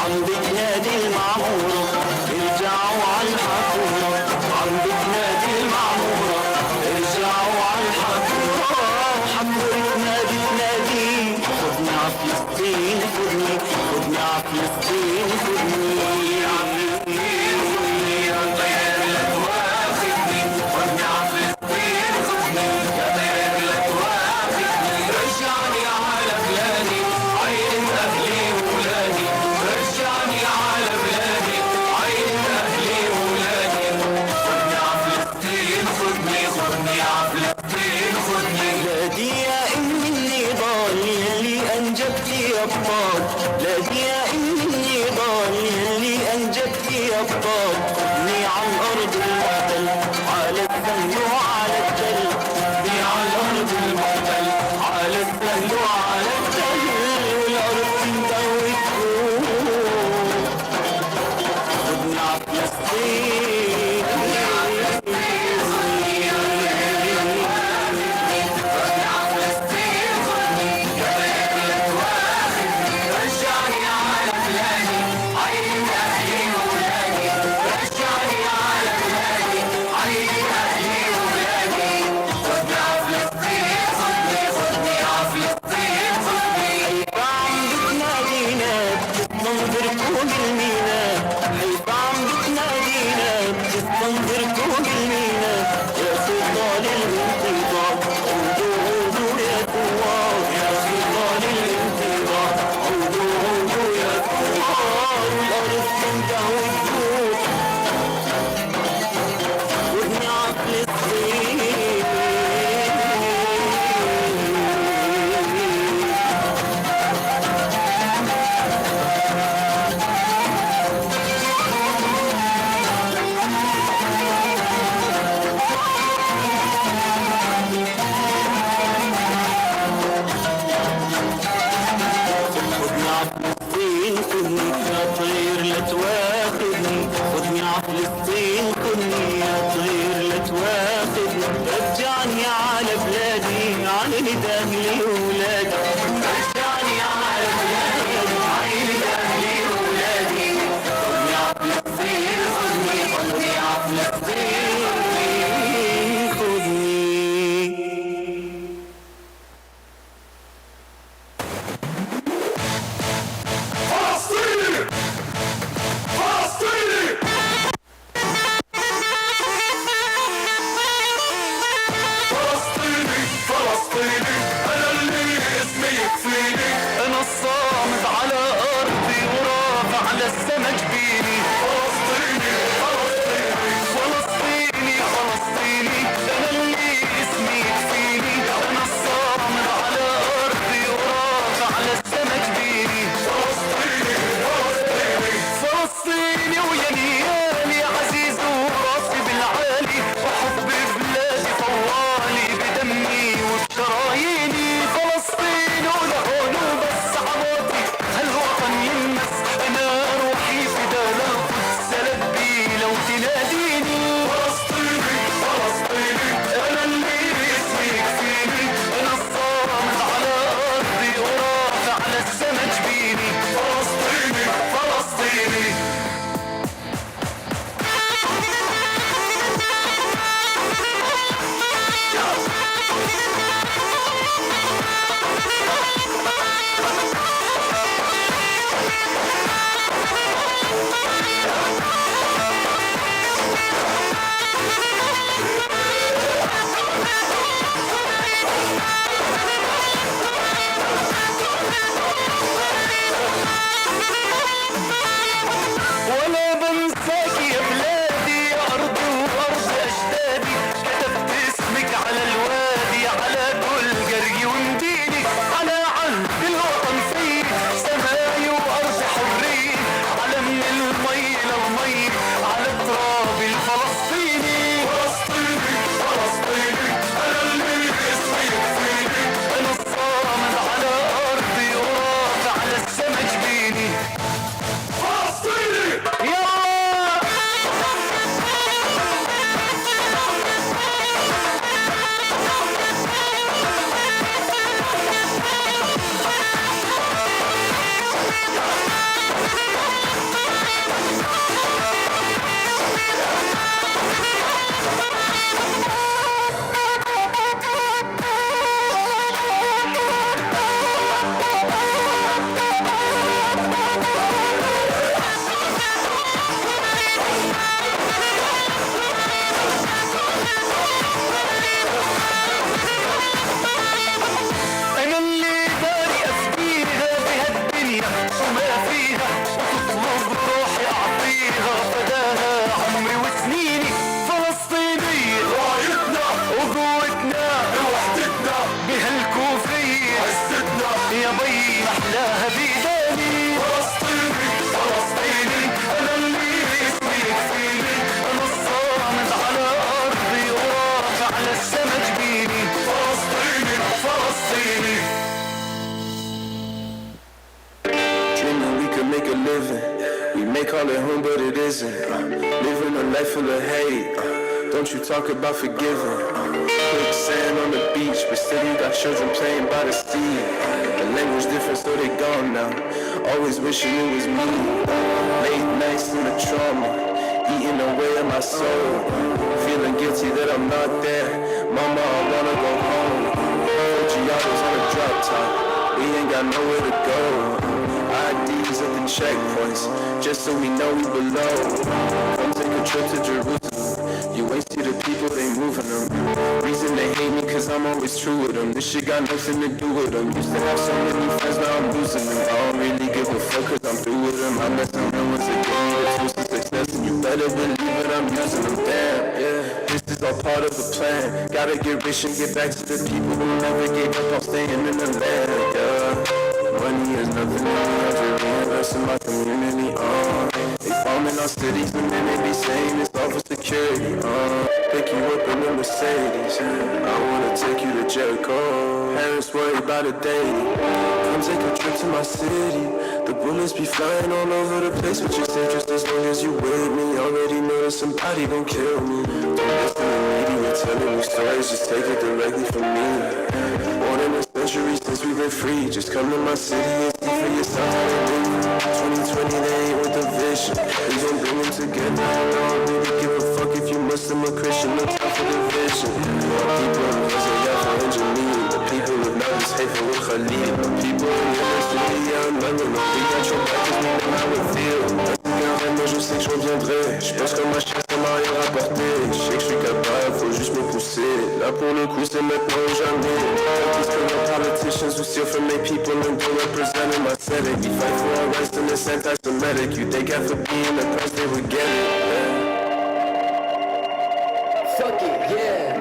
عم بتنادي المعمورة ارجعوا عالحقورة، عم بتنادي المعمورة ارجعوا عالحقورة. حقورتنا بتنادي خدني عفلسطين خدني، خدني عفلسطين خدني. بلادي يا أم النضال يلي أنجبتي أبطال، خدني عالأرض المحتل على السهل وعلى التل، خدني عالأرض المحتل على السهل وعلى التل، والأرض تندوي تكون خدني عفلسطين. رجعني على make a living. We may call it home, but it isn't. Living a life full of hate. Don't you talk about forgiving. Quicksand on the beach, but still you got children playing by the sea. The language different, so they gone now. Always wishing it was me. Late nights in the trauma, eating away at my soul. Feeling guilty that I'm not there. Mama, I wanna go home. 40 hours on a drop top, we ain't got nowhere to go. IDs at the checkpoints, just so we know we belong. Come take a trip to Jerusalem. You ain't see the people, they moving them. Reason they hate me, cause I'm always true with them. This shit got nothing to do with them. Used to have so many friends, now I'm losing them. I don't really give a fuck, cause I'm through with them. I met some real ones that gave me the tools to success, and you better believe it, I'm using them. Damn, yeah, this is all part of the plan. Gotta get rich and get back to the people who never gave up on staying in the land, yeah. Money is nothing, I have to reinvest in my community, They bombing our cities and then they be saying it's all for security, Pick you up in the Mercedes, I wanna take you to Jericho. Parents worry about a daily. Come take a trip to my city. The bullets be flying all over the place, but you're safe just as long as you with me. Already know that somebody gon' kill me. Don't listen to media telling you stories, just take it directly from me. More than a century since we've been free. Just come to my city and see for yourself how they do. 2020, they ain't with the vision. We gon' bring them together. I don't really give a fuck if you Muslim or Christian. No time for division. People in prison, yeah, for engineering. The people of Melbourne's hateful with Khalid. The people in University, yeah, I'm London. We got your back, cause we know how it feel. Moi je sais que je reviendrai. Je pense que ma chance ça m'a rien rapporté. Je sais que je suis capable, faut juste me pousser. Là pour le coup c'est maintenant ou jamais. These corrupt politicians who steal from their people and don't represent them. I said it, we fight for our rights and it's anti-Semitic. You think after being the price they would get it, yeah. Fuck it, yeah.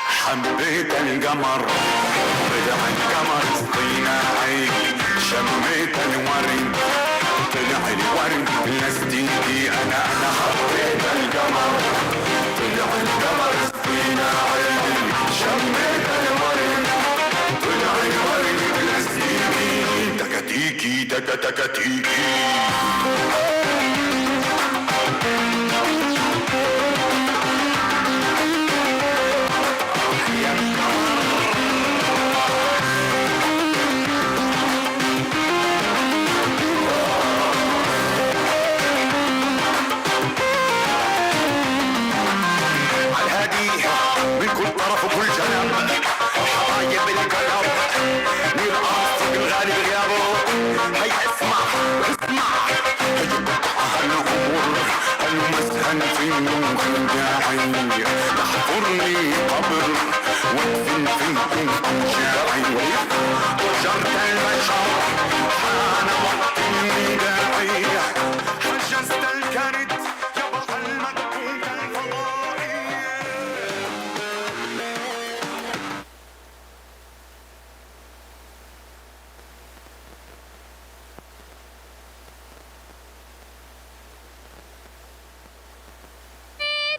حبيت القمر طلع القمر اصطناعي شميت الورد طلع الورد بلاستيكي انا حبيت القمر طلع القمر اصطناعي شميت الورد طلع الورد بلاستيكي تكتيكي تكتيكي تحفرني قبر وادفن فيكم أوجاعي وجرت البشر حان وقت النداء حجزت الكرد يبقى المكتوب الفضائي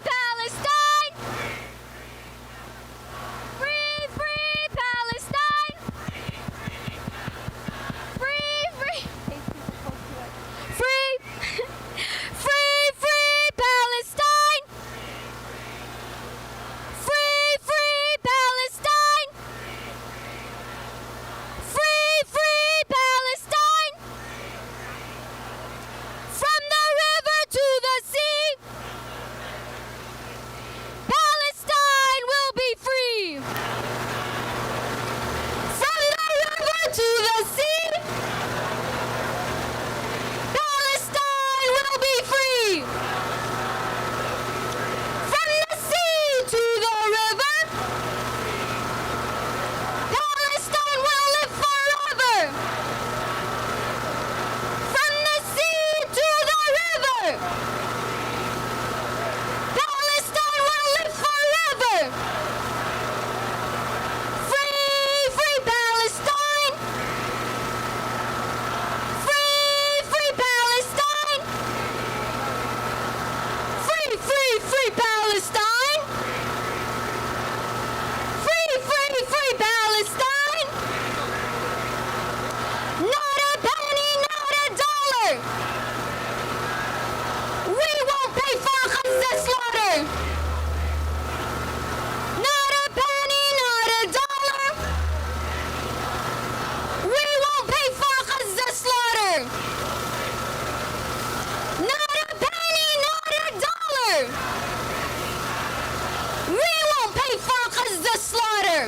Palestine! Free, free Palestine! Free, free! Free,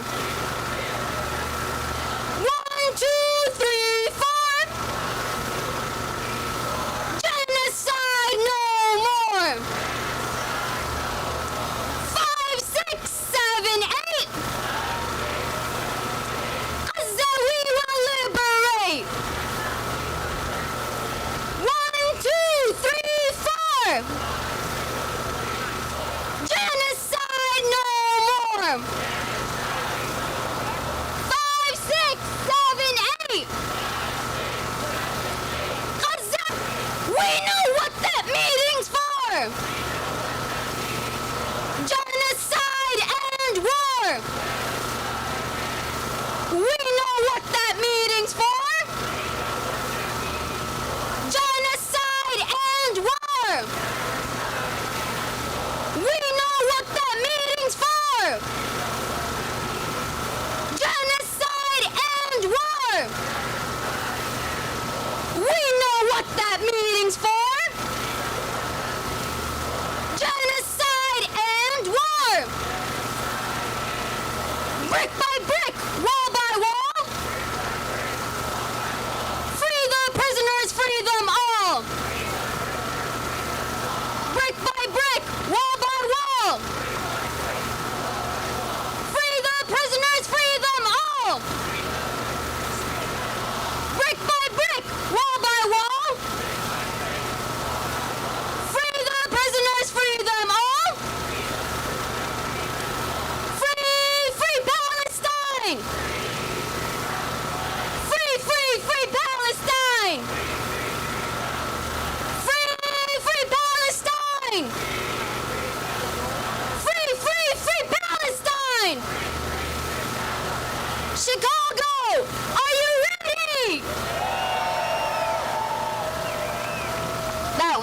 1, 2, 3, 4. Genocide no more. 5, 6, 7, 8. Gaza we will liberate. 1, 2, 3, 4. Genocide no more. 5, 6, 7, 8. Gaza, we know what that meeting's for. Genocide and war. We know what that meeting's for. Genocide and war. We know what that meeting's for. Genocide and war. We know what that meeting's for. Genocide and war. Brick by brick, wall by wall. Free the prisoners, free them all. Brick by brick, wall by wall. Free the prisoners, free them all. Brick by brick, wall by wall. Free the prisoners, free them all. Free, free Palestine. Free, free, free Palestine. Free, free Palestine. Free, free, free Palestine. Chicago, are you ready?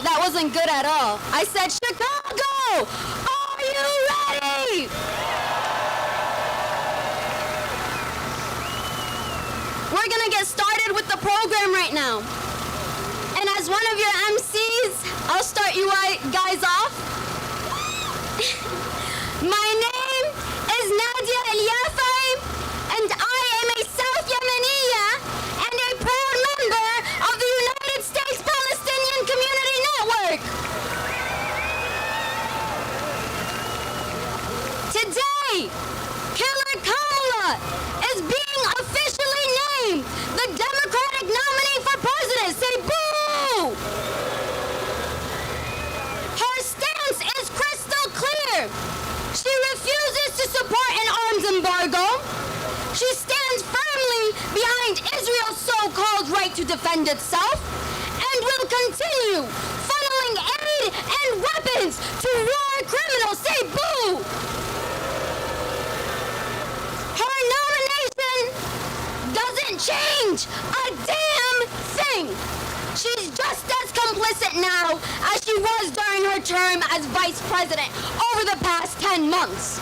That wasn't good at all. I said, Chicago, are you ready? We're gonna get started with the program right now. And as one of your MCs, I'll start you guys off. My name is Nadia El-Yafai, and I am a South Yemeniya and a proud member of the United States Palestinian Community Network. Today, Killer Kamala is being officially named the Democratic nominee for president. Say boo! Her stance is crystal clear. She refuses to support an arms embargo. She stands firmly behind Israel's so-called right to defend itself and will continue funneling aid and weapons to war criminals. Say boo! Her nomination doesn't change a damn thing. She's just as complicit now as she was during her term as vice president over the past 10 months.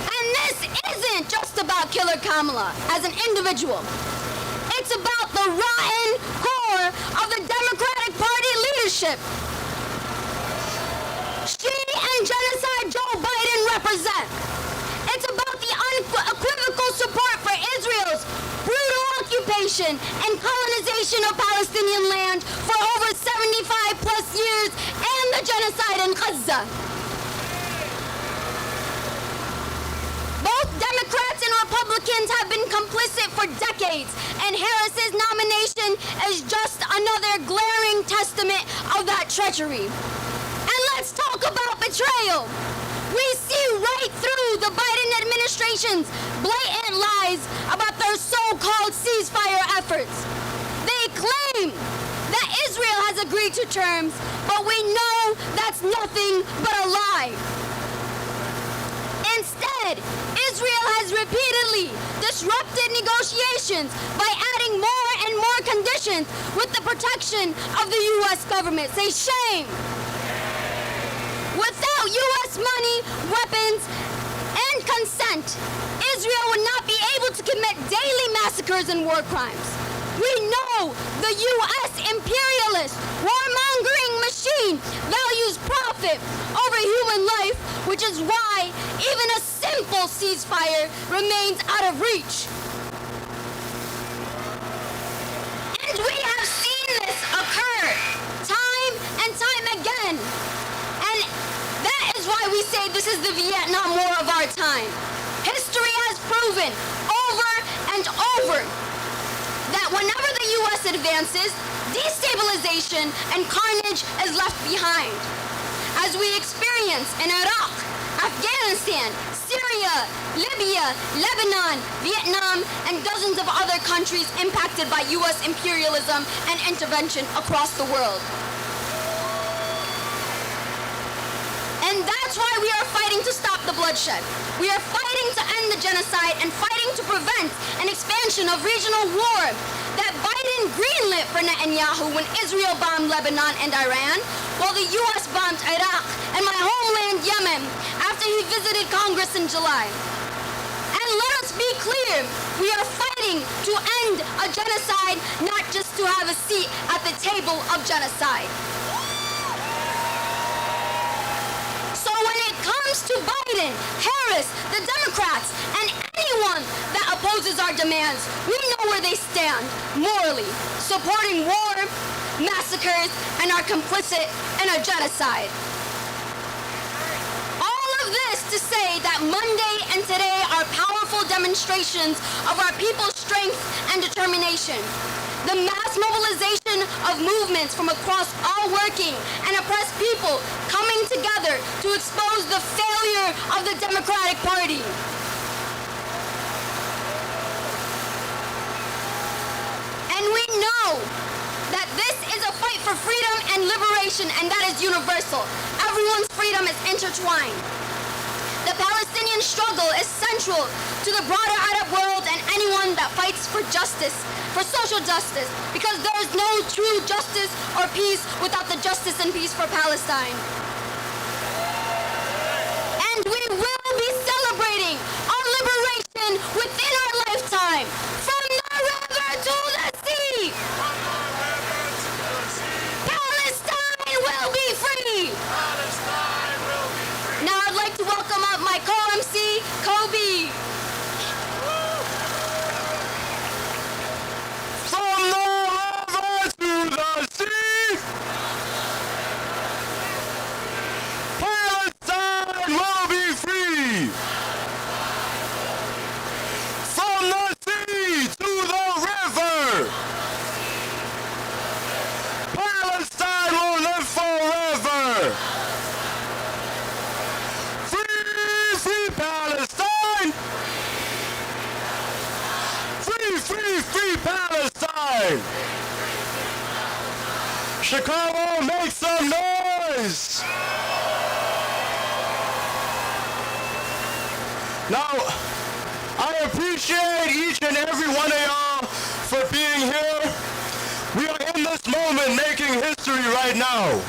And this isn't just about Killer Kamala as an individual. It's about the rotten core of the Democratic Party leadership. She and genocide Joe Biden represent. It's about the unequivocal support for Israel's brutal occupation and colonization of Palestinian land for over 75 plus years and the genocide in Gaza. Both Democrats and Republicans have been complicit for decades, and Harris's nomination is just another glaring testament of that treachery. And let's talk about betrayal. We see right through the Biden administration's blatant lies about their so-called ceasefire efforts. They claim that Israel has agreed to terms, but we know that's nothing but a lie. Instead, Israel has repeatedly disrupted negotiations by adding more and more conditions with the protection of the U.S. government. Say shame. Without U.S. money, weapons, and consent, Israel would not be able to commit daily massacres and war crimes. We know the U.S. imperialist, warmongering machine values profit over human life, which is why even a simple global ceasefire remains out of reach. And we have seen this occur time and time again. And that is why we say this is the Vietnam War of our time. History has proven over and over that whenever the U.S. advances, destabilization and carnage is left behind. As we experience in Iraq, Afghanistan, Syria, Libya, Lebanon, Vietnam, and dozens of other countries impacted by U.S. imperialism and intervention across the world. And that's why we are fighting to stop the bloodshed. We are fighting to end the genocide and fighting to prevent an expansion of regional war that Biden greenlit for Netanyahu when Israel bombed Lebanon and Iran, while the U.S. bombed Iraq and my homeland Yemen after he visited Congress in July. And let us be clear, we are fighting to end a genocide, not just to have a seat at the table of genocide. So when it comes to Biden, Harris, the Democrats, and anyone that opposes our demands, we know where they stand morally, supporting war, massacres, and are complicit in a genocide. All of this to say that Monday and today are powerful demonstrations of our people's strength and determination. The mass mobilization of movements from across all working and oppressed people coming together to expose the failure of the Democratic Party. And we know that this is a fight for freedom and liberation, and that is universal. Everyone's freedom is intertwined. The Palestinian struggle is central to the broader Arab world and anyone that fights for justice, for social justice, because there is no true justice or peace without the justice and peace for Palestine. And we will be celebrating our liberation within our lifetime, from the river to the sea. Palestine will be free. Now I'd like to welcome up my co-MC, Kobe. From the river to the sea, Palestine will be free. From the sea to the river, Palestine will live forever. Free, free Palestine! Free, free, free Palestine! Chicago, make some noise! Now, I appreciate each and every one of y'all for being here. We are in this moment making history right now.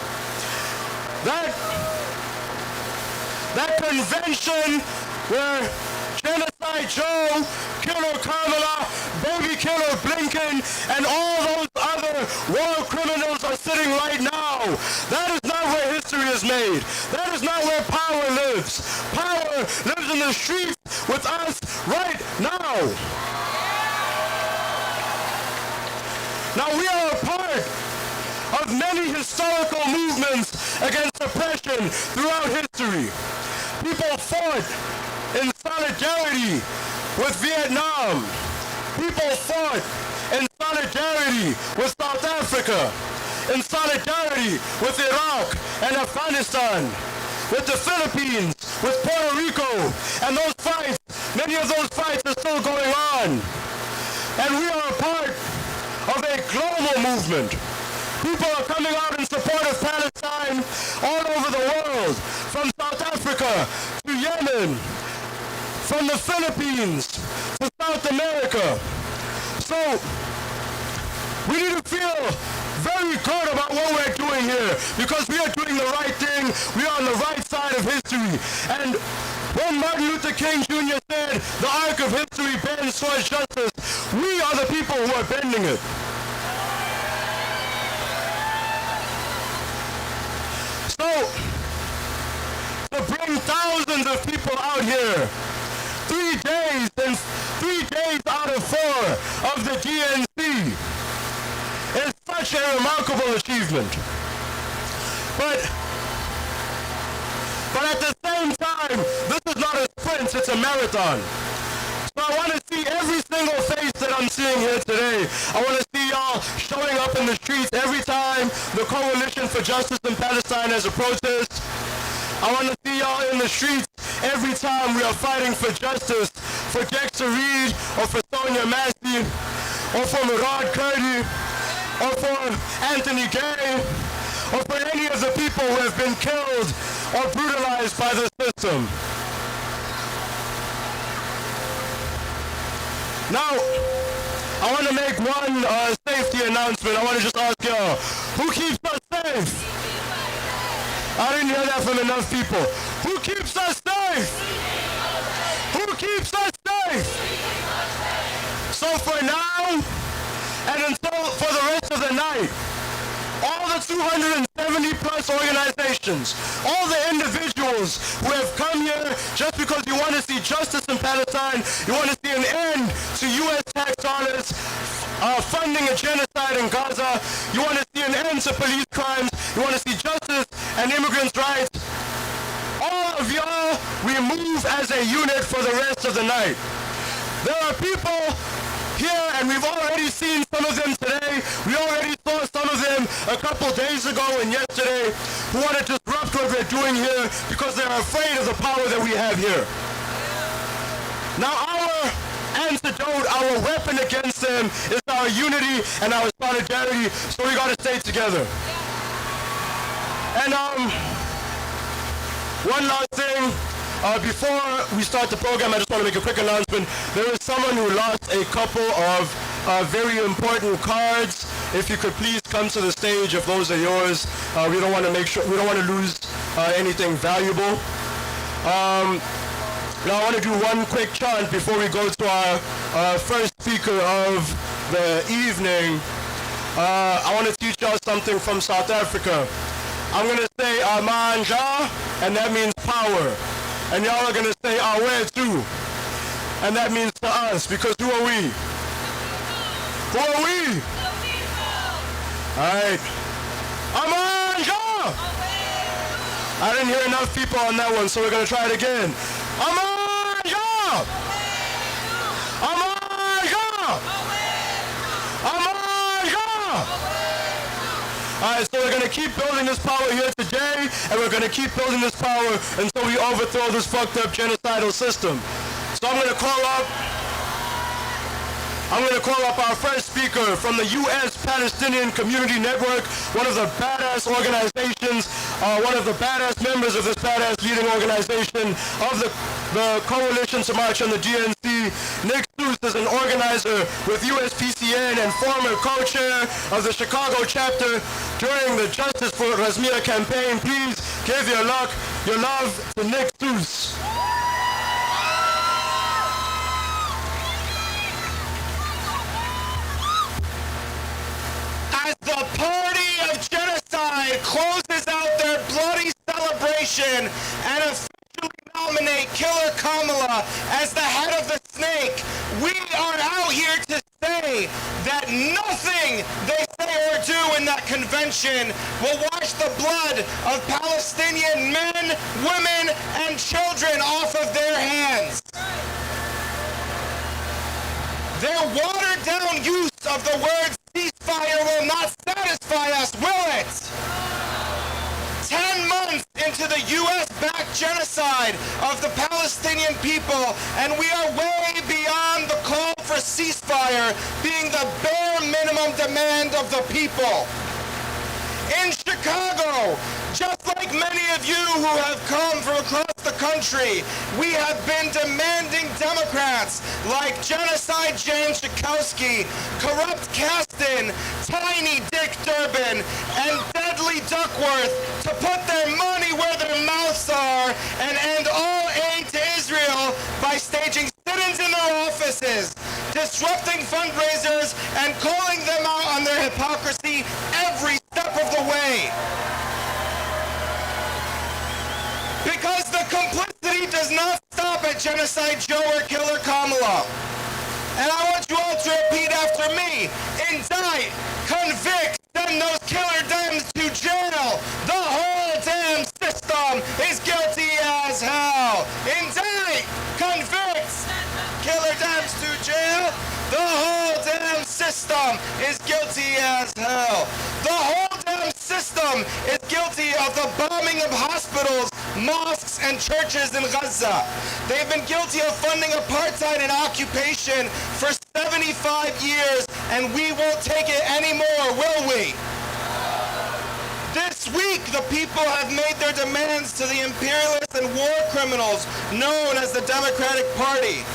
That convention where Genocide Joe, Killer Kamala, Baby Killer Blinken, and all those other war criminals are sitting right now. That is not where history is made. That is not where power lives. Power lives in the streets with us right now. Now we are a part of many historical movements against oppression throughout history. People fought in solidarity with Vietnam. People fought in solidarity with South Africa, in solidarity with Iraq and Afghanistan, with the Philippines, with Puerto Rico, and those fights, many of those fights are still going on. And we are a part of a global movement. People are coming out in support of Palestine all over the world, from South Africa to Yemen, from the Philippines to South America. So we need to feel very good about what we're doing here, because we are doing the right thing. We are on the right side of history. And when Martin Luther King Jr. said, the arc of history bends towards justice, we are the people who are bending it. So, to bring thousands of people out here the DNC is such a remarkable achievement. But at the same time, this is not a sprint, it's a marathon. So I want to see every single face that I'm seeing here today. I want to see y'all showing up in the streets every time the Coalition for Justice in Palestine has a protest. I want to see y'all in the streets every time we are fighting for justice for Dexter Reed, or for Sonia Massey, or for Murad Kurdi, or for Anthony Gay, or for any of the people who have been killed or brutalized by the system. Now, I want to make one safety announcement. I want to just ask y'all, who keeps us safe? I didn't hear that from enough people. Who keeps us safe? Who keeps us safe? So for now, and until for the rest of the night, all the 270 plus organizations, all the individuals who have come here just because you want to see justice in Palestine, you want to see an end to U.S. tax dollars funding a genocide in Gaza, you want to see an end to police crimes, you want to see justice and immigrants' rights, all of y'all, we move as a unit for the rest of the night. There are people here, and we've already seen some of them today. We already saw some of them a couple days ago and yesterday who want to disrupt what we're doing here because they're afraid of the power that we have here. Now our antidote, our weapon against them is our unity and our solidarity, so we got to stay together. And one last thing. Before we start the program, I just want to make a quick announcement. There is someone who lost a couple of very important cards. If you could please come to the stage if those are yours. We don't want to lose anything valuable. Now I want to do one quick chant before we go to our first speaker of the evening. I want to teach y'all something from South Africa. I'm going to say Amandla, and that means power. And y'all are going to say Awe too. And that means to us, because who are we? Who are we? Alright. Amandla! I didn't hear enough people on that one, so we're going to try it again. Amandla! Amandla! Amandla! Alright, so we're going to keep building this power here today, and we're going to keep building this power until we overthrow this fucked up genocidal system. So I'm going to call up our first speaker from the U.S. Palestinian Community Network, one of the badass organizations, one of the badass members of this badass leading organization of the Coalition to March on the DNC. Nick Seuss is an organizer with USPCN and former co-chair of the Chicago chapter during the Justice for Razmir campaign. Please give your love to Nick Seuss. As the party of genocide closes out their bloody celebration and officially nominate Killer Kamala as the head of the snake, we are out here to say that nothing they say or do in that convention will wash the blood of Palestinian men, women, and children off of their hands. Their watered-down use of the word ceasefire will not satisfy us, will it? 10 months into the U.S.-backed genocide of the Palestinian people, and we are way beyond the call for ceasefire being the bare minimum demand of the people. In Chicago, just like many of you who have come from across the country, we have been demanding Democrats like Genocide Jan Schakowsky, Corrupt Kasten, Tiny Dick Durbin, and Deadly Duckworth to put their money where their mouths are and end all aid to Israel by staging sit-ins in their offices, disrupting fundraisers, and calling them out on their hypocrisy every step of the way. Because the complicity does not stop at Genocide Joe or Killer Kamala. And I want you all to repeat after me. Indict, convict, send those killer Dems to jail. The whole damn system is guilty as hell. Indict, convict, killer Dems to jail. The whole damn system is guilty as hell. The whole damn system is guilty of the bombing of hospitals, mosques, and churches in Gaza. They've been guilty of funding apartheid and occupation for 75 years, and we won't take it anymore, will we? This week, the people have made their demands to the imperialists and war criminals known as the Democratic Party.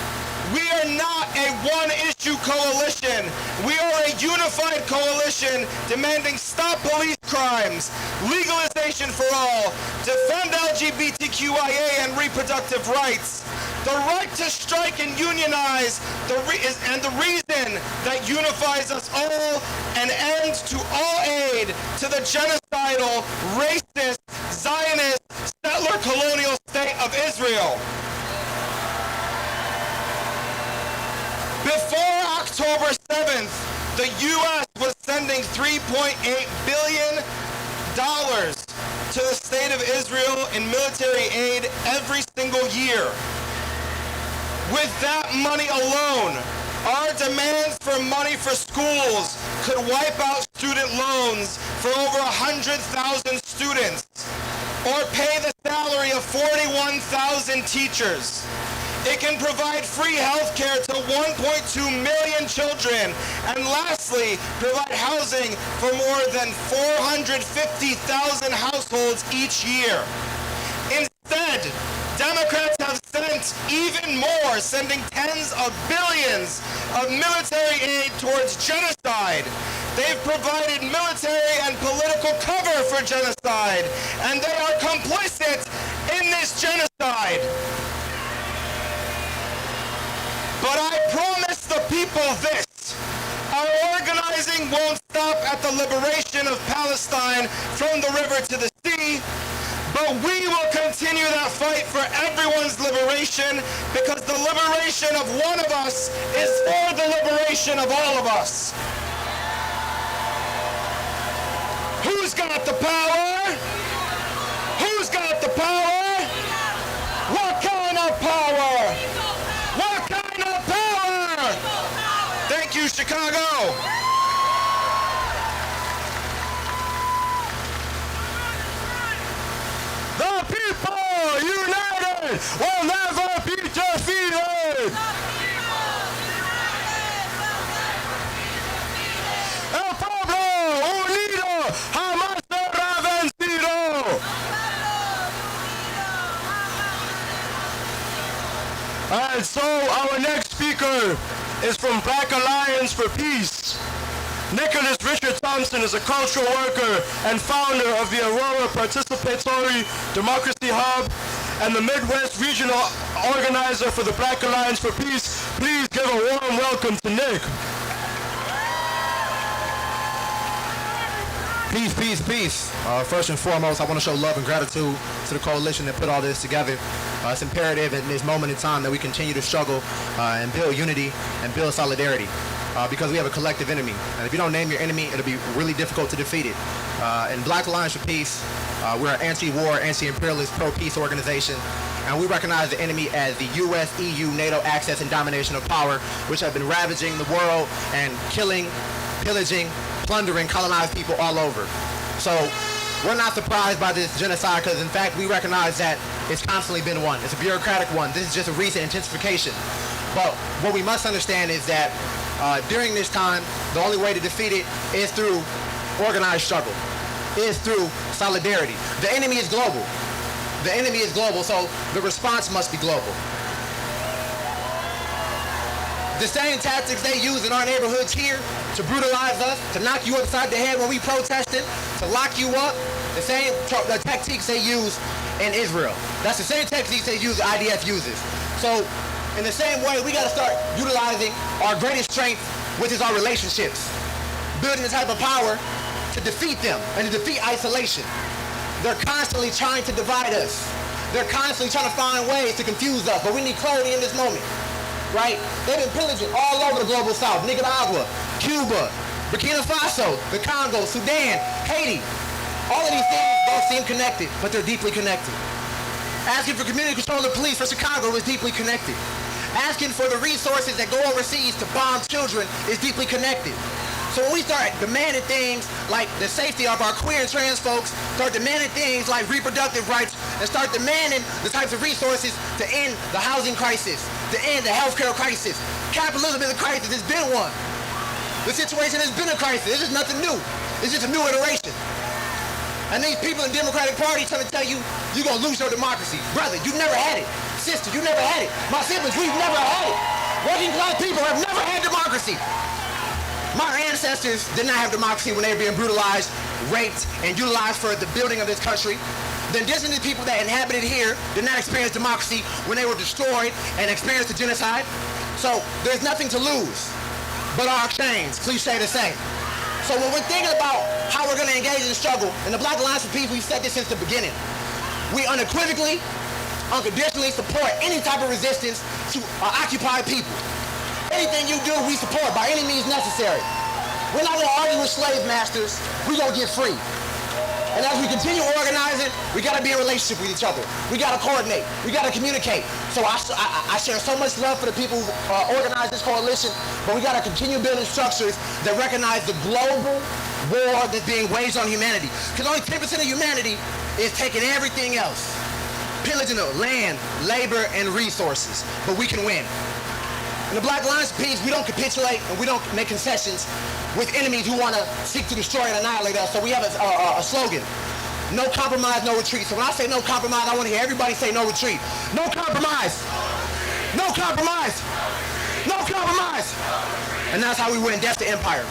We are not a one-issue coalition. We are a unified coalition demanding stop police crimes, legalization for all, defend LGBTQIA and reproductive rights, the right to strike and unionize, and the reason that unifies us all, an end to all aid to the genocidal, racist, Zionist, settler colonial state of Israel. Before October 7th, the U.S. was sending $3.8 billion to the state of Israel in military aid every single year. With that money alone, our demands for money for schools could wipe out student loans for over 100,000 students, or pay the salary of 41,000 teachers. It can provide free health care to 1.2 million children. And lastly, provide housing for more than 450,000 households each year. Instead, Democrats have sent even more, sending tens of billions of military aid towards genocide. They've provided military and political cover for genocide, and they are complicit in this genocide. But I promise the people this. Our organizing won't stop at the liberation of Palestine from the river to the sea, but we will continue that fight for everyone's liberation, because the liberation of one of us is for the liberation of all of us. Who's got the power? Who's got the power? What kind of power? What kind of power? Thank you, Chicago. The people united will never be defeated. El pueblo unido jamás será vencido. And so our next speaker is from Black Alliance for Peace. Nicholas Richard Thompson is a cultural worker and founder of the Aurora Participatory Democracy Hub and the Midwest Regional Organizer for the Black Alliance for Peace. Please give a warm welcome to Nick. Peace, peace, peace. First and foremost, I want to show love and gratitude to the coalition that put all this together. It's imperative in this moment in time that we continue to struggle and build unity and build solidarity because we have a collective enemy. And if you don't name your enemy, it'll be really difficult to defeat it. In Black Alliance for Peace, we're an anti-war, anti-imperialist, pro-peace organization. And we recognize the enemy as the U.S., EU, NATO access and domination of power, which have been ravaging the world and killing, pillaging, plundering colonized people all over. So we're not surprised by this genocide because, in fact, we recognize that it's constantly been one. It's a bureaucratic one. This is just a recent intensification. But what we must understand is that during this time, the only way to defeat it is through organized struggle, is through solidarity. The enemy is global. The enemy is global, so the response must be global. The same tactics they use in our neighborhoods here to brutalize us, to knock you upside the head when we protested, to lock you up, the same tactics they use in Israel. That's the same techniques they use, the IDF uses. So in the same way, we got to start utilizing our greatest strength, which is our relationships, building the type of power to defeat them and to defeat isolation. They're constantly trying to divide us. They're constantly trying to find ways to confuse us, but we need clarity in this moment. right? They've been pillaging all over the global south. Nicaragua, Cuba, Burkina Faso, the Congo, Sudan, Haiti. All of these things don't seem connected, but they're deeply connected. Asking for community control of the police for Chicago is deeply connected. Asking for the resources that go overseas to bomb children is deeply connected. So when we start demanding things like the safety of our queer and trans folks, start demanding things like reproductive rights, and start demanding the types of resources to end the housing crisis, to end the healthcare crisis. Capitalism is a crisis. It's been one. The situation has been a crisis. It's just nothing new. It's just a new iteration. And these people in the Democratic Party trying to tell you, you're going to lose your democracy. Brother, you never had it. Sister, you never had it. My siblings, we've never had it. Working class people have never had democracy. My ancestors did not have democracy when they were being brutalized, raped, and utilized for the building of this country. The indigenous people that inhabited here did not experience democracy when they were destroyed and experienced the genocide. So there's nothing to lose but our chains, cliche to say. So when we're thinking about how we're going to engage in the struggle, in the Black Alliance for Peace, we've said this since the beginning. We unequivocally, unconditionally support any type of resistance to occupied people. Anything you do, we support by any means necessary. We're not going to argue with slave masters. We're going to get free. And as we continue organizing, we got to be in relationship with each other. We got to coordinate. We got to communicate. So I share so much love for the people who organize this coalition, but we got to continue building structures that recognize the global war that's being waged on humanity. Because only 10% of humanity is taking everything else, pillaging the land, labor, and resources. But we can win. In the Black Alliance for Peace, we don't capitulate and we don't make concessions with enemies who want to seek to destroy and annihilate us. So we have a slogan: no compromise, no retreat. So when I say no compromise, I want to hear everybody say no retreat. No compromise. No compromise. No compromise. And that's how we win. That's the empire.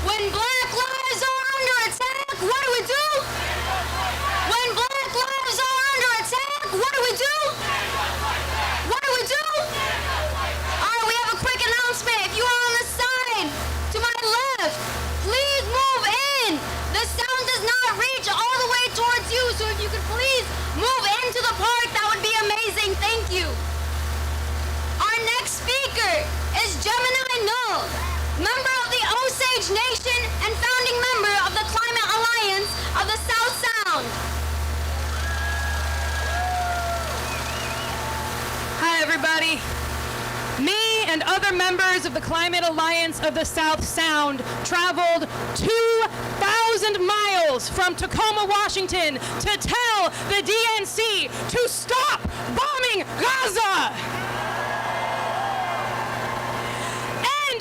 When Black lives are under attack, what do we do? When Black lives are under attack, what do we do? What do we do? All right, we have a quick announcement. If you are on the side to my left, please move in. The sound does not reach all the way towards you, so if you could please move into the park, that would be amazing. Thank you. Our next speaker is Gemini Null, member of the Osage Nation and founding member of the Climate Alliance of the South Sound. Hi, everybody. Me and other members of the Climate Alliance of the South Sound traveled 2,000 miles from Tacoma, Washington to tell the DNC to stop bombing Gaza.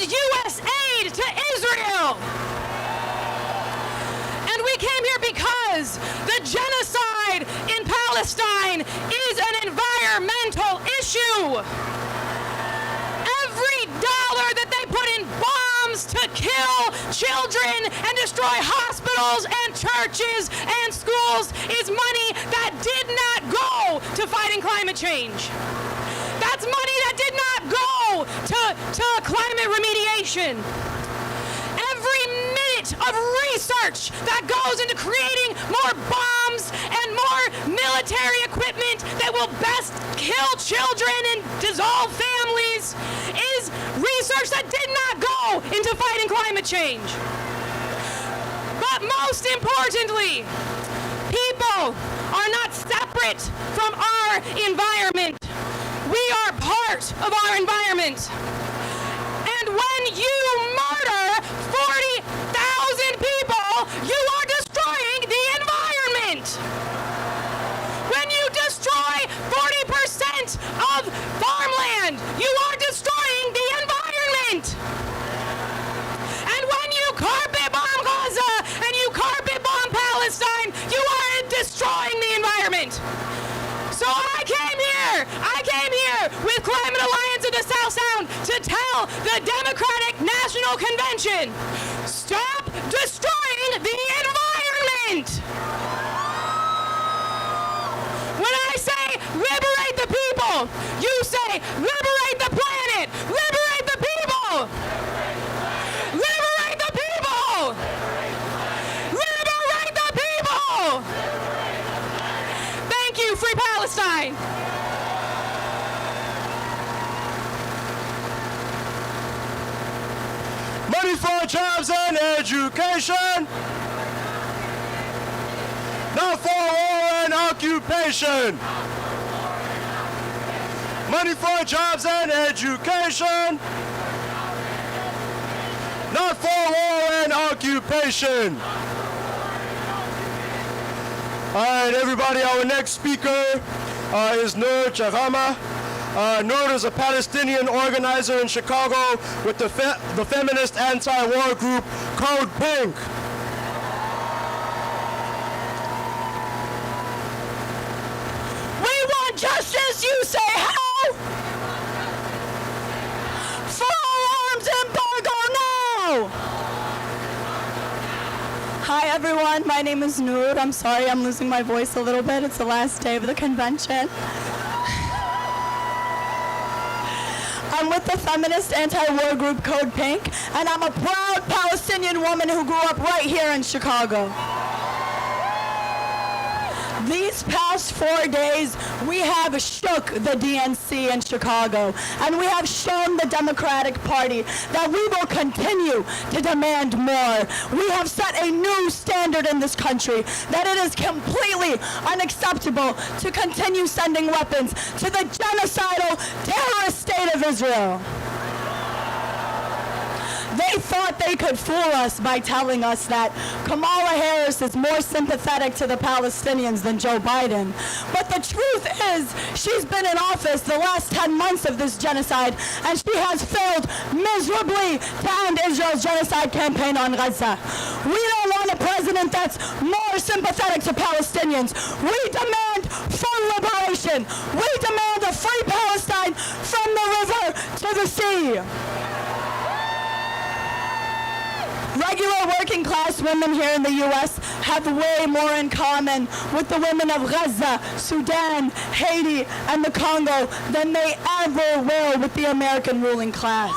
U.S. aid to Israel. And we came here because the genocide in Palestine is an environmental issue. Every dollar that they put in bombs to kill children and destroy hospitals and churches and schools is money that did not go to fighting climate change. That's money that did not go to climate remediation. Every minute of research that goes into creating more bombs and more military equipment that will best kill children and dissolve families is research that did not go into fighting climate change. But most importantly, people are not separate from our environment. We are part of our environment. And when you murder 40,000 people, you are destroying the environment. When you destroy 40% of farmland, you are destroying the environment. And when you carpet bomb Gaza and you carpet bomb Palestine, you are destroying the environment. So I came here with Climate Alliance of the South Sound to tell the Democratic National Convention, stop destroying the environment. When I say liberate the people, you say liberate the planet, liberate the people. Liberate the people. Liberate the people. Palestine. Money for jobs and education, not for war and occupation. Money for jobs and education, not for war and occupation. All right, everybody, our next speaker is Noor Chagama. Noor is a Palestinian organizer in Chicago with the feminist anti-war group Code Pink. We want justice, you say how? Full arms embargo now! Hi everyone, my name is Noor. I'm sorry I'm losing my voice a little bit. It's the last day of the convention. I'm with the feminist anti-war group Code Pink, and I'm a proud Palestinian woman who grew up right here in Chicago. These past 4 days, we have shook the DNC in Chicago, and we have shown the Democratic Party that we will continue to demand more. We have set a new standard in this country, that it is completely unacceptable to continue sending weapons to the genocidal terrorist state of Israel. They thought they could fool us by telling us that Kamala Harris is more sympathetic to the Palestinians than Joe Biden. But the truth is, she's been in office the last 10 months of this genocide, and she has failed miserably to end Israel's genocide campaign on Gaza. We don't want a president that's more sympathetic to Palestinians. We demand full liberation. We demand a free Palestine from the river to the sea. Regular working class women here in the U.S. have way more in common with the women of Gaza, Sudan, Haiti, and the Congo than they ever will with the American ruling class.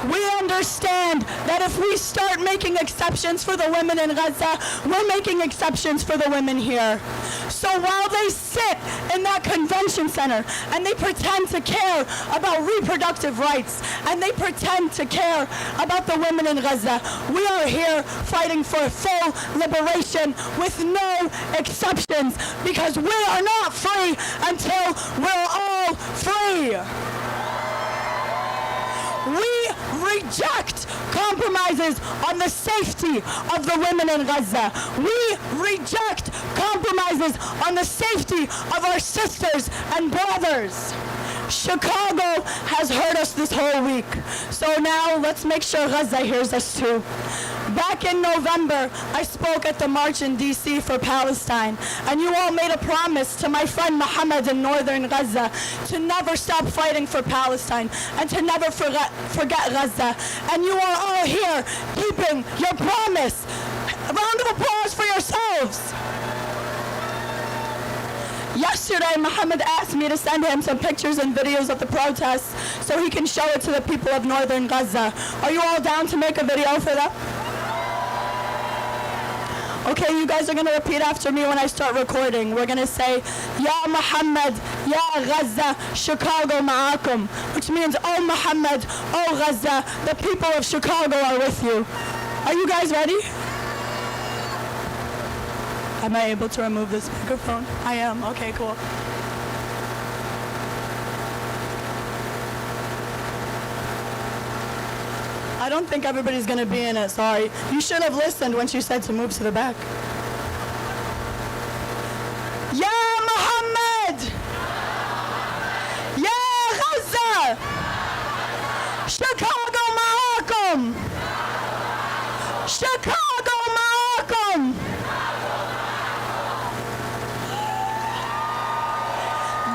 We understand that if we start making exceptions for the women in Gaza, we're making exceptions for the women here. So while they sit in that convention center and they pretend to care about reproductive rights and they pretend to care about the women in Gaza, we are here fighting for full liberation with no exceptions, because we are not free until we're all free. We reject compromises on the safety of the women in Gaza. We reject compromises on the safety of our sisters and brothers. Chicago has heard us this whole week. So now let's make sure Gaza hears us too. Back in November, I spoke at the march in DC for Palestine, and you all made a promise to my friend Muhammad in northern Gaza to never stop fighting for Palestine and to never forget Gaza. And you are all here keeping your promise. A round of applause for yourselves. Yesterday, Muhammad asked me to send him some pictures and videos of the protests so he can show it to the people of northern Gaza. Are you all down to make a video for them? Okay, you guys are going to repeat after me when I start recording. We're going to say, Ya Muhammad, Ya Gaza, Chicago ma'akum, which means, oh Muhammad, oh Gaza, the people of Chicago are with you. Are you guys ready? Am I able to remove this microphone? I am. Okay, cool. I don't think everybody's going to be in it, sorry. You should have listened when she said to move to the back. Ya Muhammad! Ya Gaza! Chicago ma'akum! Chicago ma'akum!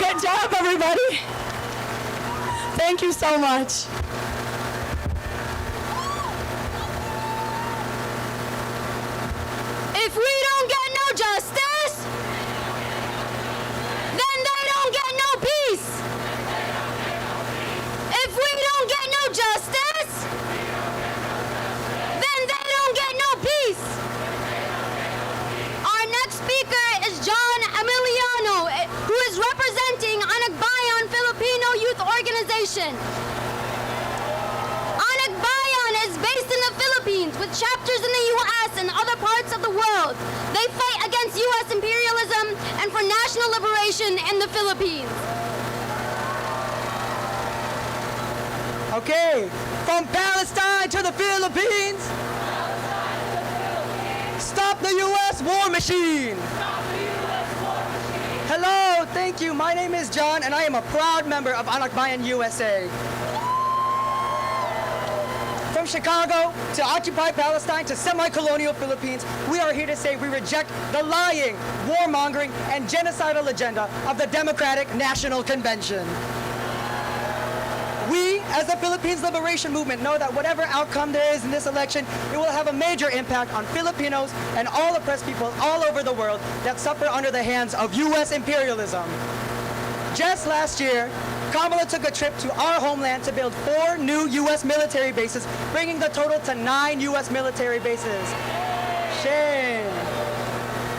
Good job, everybody. Thank you so much. If we don't get no justice, then they don't get no peace. If we don't get no justice, then they don't get no peace. Our next speaker is John Emiliano, who is representing Association. Anak Bayan is based in the Philippines with chapters in the U.S. and other parts of the world. They fight against U.S. imperialism and for national liberation in the Philippines. Okay, from Palestine to the Philippines. Stop the U.S. war machine. Hello, thank you. My name is John, and I am a proud member of Anak Bayan USA. From Chicago to occupied Palestine to semi-colonial Philippines, we are here to say we reject the lying, warmongering, and genocidal agenda of the Democratic National Convention. We, as the Philippines Liberation Movement, know that whatever outcome there is in this election, it will have a major impact on Filipinos and all oppressed people all over the world that suffer under the hands of U.S. imperialism. Just last year, Kamala took a trip to our homeland to build 4 new U.S. military bases, bringing the total to 9 U.S. military bases. Shame.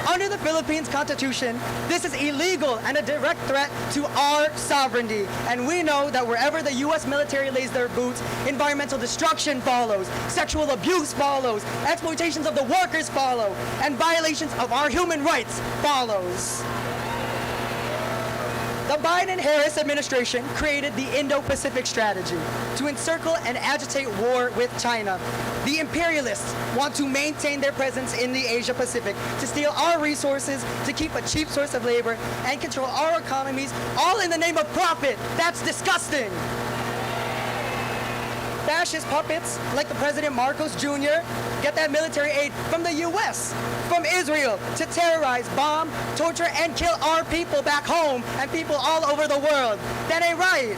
Under the Philippines Constitution, this is illegal and a direct threat to our sovereignty. And we know that wherever the U.S. military lays their boots, environmental destruction follows, sexual abuse follows, exploitations of the workers follow, and violations of our human rights follows. The Biden-Harris administration created the Indo-Pacific strategy to encircle and agitate war with China. The imperialists want to maintain their presence in the Asia-Pacific, to steal our resources, to keep a cheap source of labor, and control our economies, all in the name of profit. That's disgusting. Fascist puppets like the President Marcos Jr. get that military aid from the U.S., from Israel, to terrorize, bomb, torture, and kill our people back home and people all over the world. That ain't right.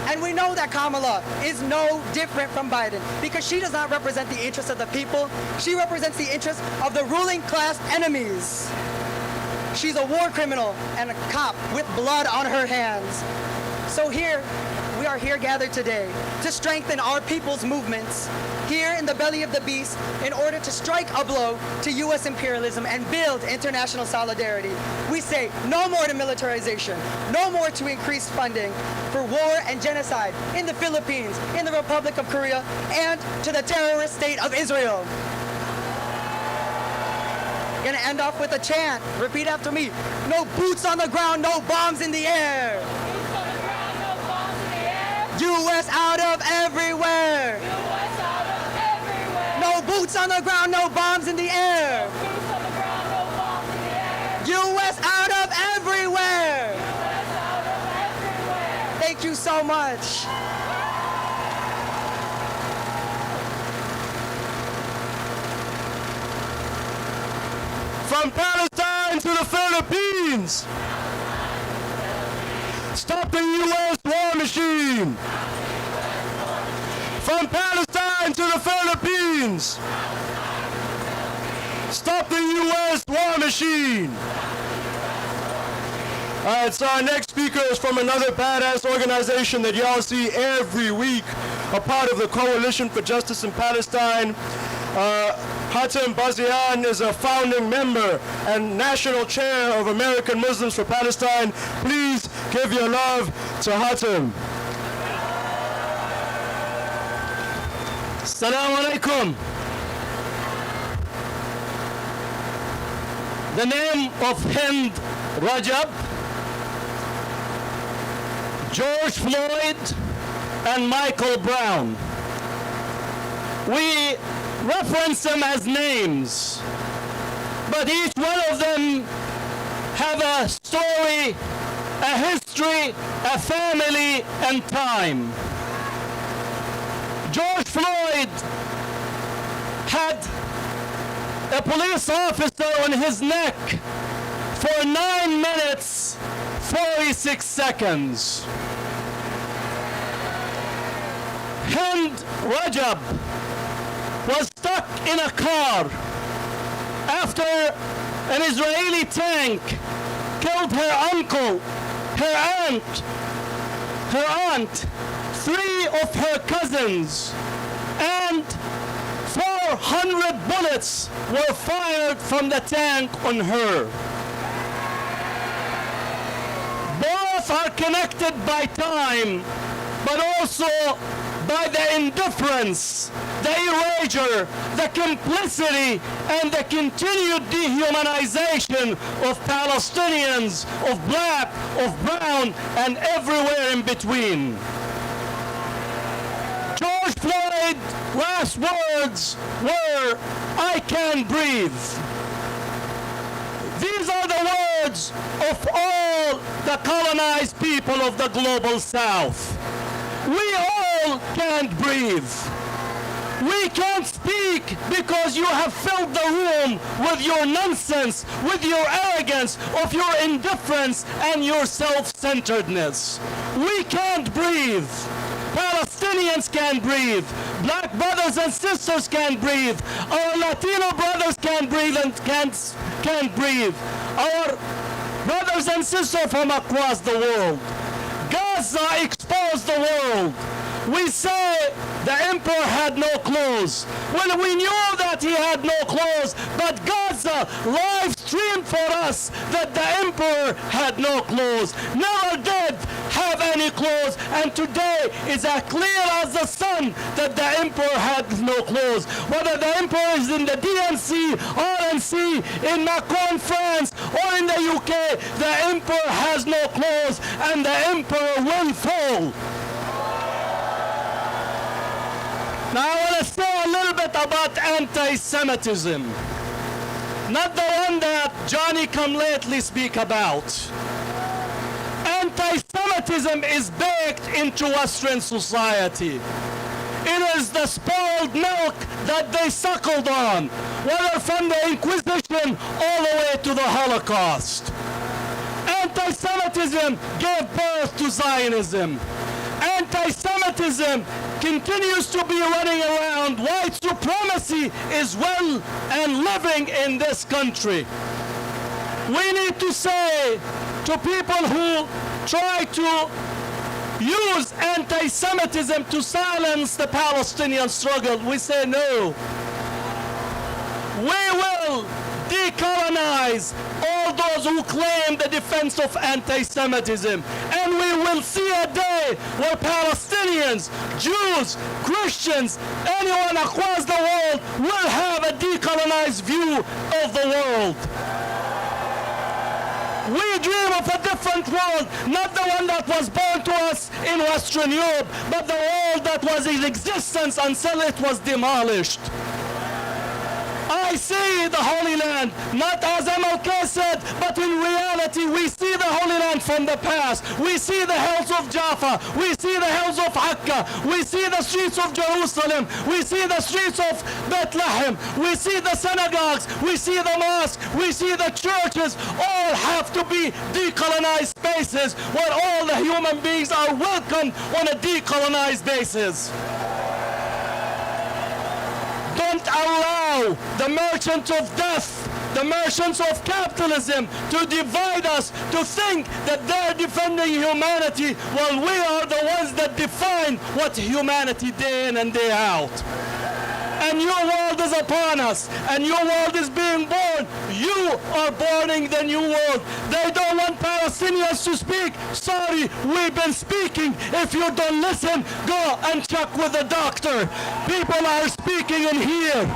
And we know that Kamala is no different from Biden because she does not represent the interests of the people. She represents the interests of the ruling class enemies. She's a war criminal and a cop with blood on her hands. So we are here gathered today to strengthen our people's movements here in the belly of the beast in order to strike a blow to U.S. imperialism and build international solidarity. We say no more to militarization, no more to increased funding for war and genocide in the Philippines, in the Republic of Korea, and to the terrorist state of Israel. Gonna end off with a chant. Repeat after me. No boots on the ground, no bombs in the air. U.S. out of everywhere. U.S. out of everywhere. No boots on the ground, no bombs in the air. No boots on the ground, no bombs in the air. U.S. out of everywhere. U.S. out of everywhere. Thank you so much. From Palestine to the Philippines. Stop the U.S. war machine! From Palestine to the Philippines! Stop the U.S. war machine! Alright, so our next speaker is from another badass organization that y'all see every week, a part of the Coalition for Justice in Palestine. Hatem Bazian is a founding member and national chair of American Muslims for Palestine. Please give your love to Hatem. Assalamu alaikum. The name of Hind Rajab, George Floyd, and Michael Brown. We reference them as names, but each one of them have a story, a history, a family, and time. George Floyd had a police officer on his neck for 9 minutes, 46 seconds. Hind Rajab was stuck in a car after an Israeli tank killed her uncle, her aunt, 3 of her cousins, and 400 bullets were fired from the tank on her. Both both are connected by time, but also by the indifference, the erasure, the complicity, and the continued dehumanization of Palestinians, of black, of brown, and everywhere in between. George Floyd's last words were, "I can breathe." These are the words of all the colonized people of the global South. We all can't breathe. We can't speak because you have filled the room with your nonsense, with your arrogance, of your indifference and your self-centeredness. We can't breathe. Palestinians can't breathe. Black brothers and sisters can't breathe. Our Latino brothers can't breathe and can't breathe. Our brothers and sisters from across the world. Gaza exposed the world. We say the emperor had no clothes. Well, we knew that he had no clothes, but Gaza live streamed for us that the emperor had no clothes. Never did have any clothes, and today is as clear as the sun that the emperor had no clothes. Whether the emperor is in the DNC, RNC, in Macron, France, or in the UK, the emperor has no clothes, and the emperor will fall. Now I want to say a little bit about anti-Semitism. Not the one that Johnny-come-lately speak about. Anti-Semitism is baked into Western society. It is the spoiled milk that they suckled on, whether from the Inquisition all the way to the Holocaust. Anti-Semitism gave birth to Zionism. Anti-Semitism continues to be running around. White supremacy is well and living in this country. We need to say to people who try to use anti-Semitism to silence the Palestinian struggle, we say no. We will decolonize all those who claim the defense of anti-Semitism. And we will see a day where Palestinians, Jews, Christians, anyone across the world will have a decolonized view of the world. We dream of a different world, not the one that was born to us in Western Europe, but the world that was in existence until it was demolished. I see the Holy Land, not as MLK said, but in reality we see the Holy Land from the past. We see the hills of Jaffa, we see the hills of Akka, we see the streets of Jerusalem, we see the streets of Bethlehem, we see the synagogues, we see the mosques, we see the churches. All have to be decolonized spaces where all the human beings are welcomed on a decolonized basis. Don't allow the merchants of death, the merchants of capitalism to divide us, to think that they're defending humanity while we are the ones that define what humanity day in and day out. And your world is upon us, and your world is being born. You are burning the new world. They don't want Palestinians to speak. Sorry, we've been speaking. If you don't listen, go and check with the doctor. People are speaking in here.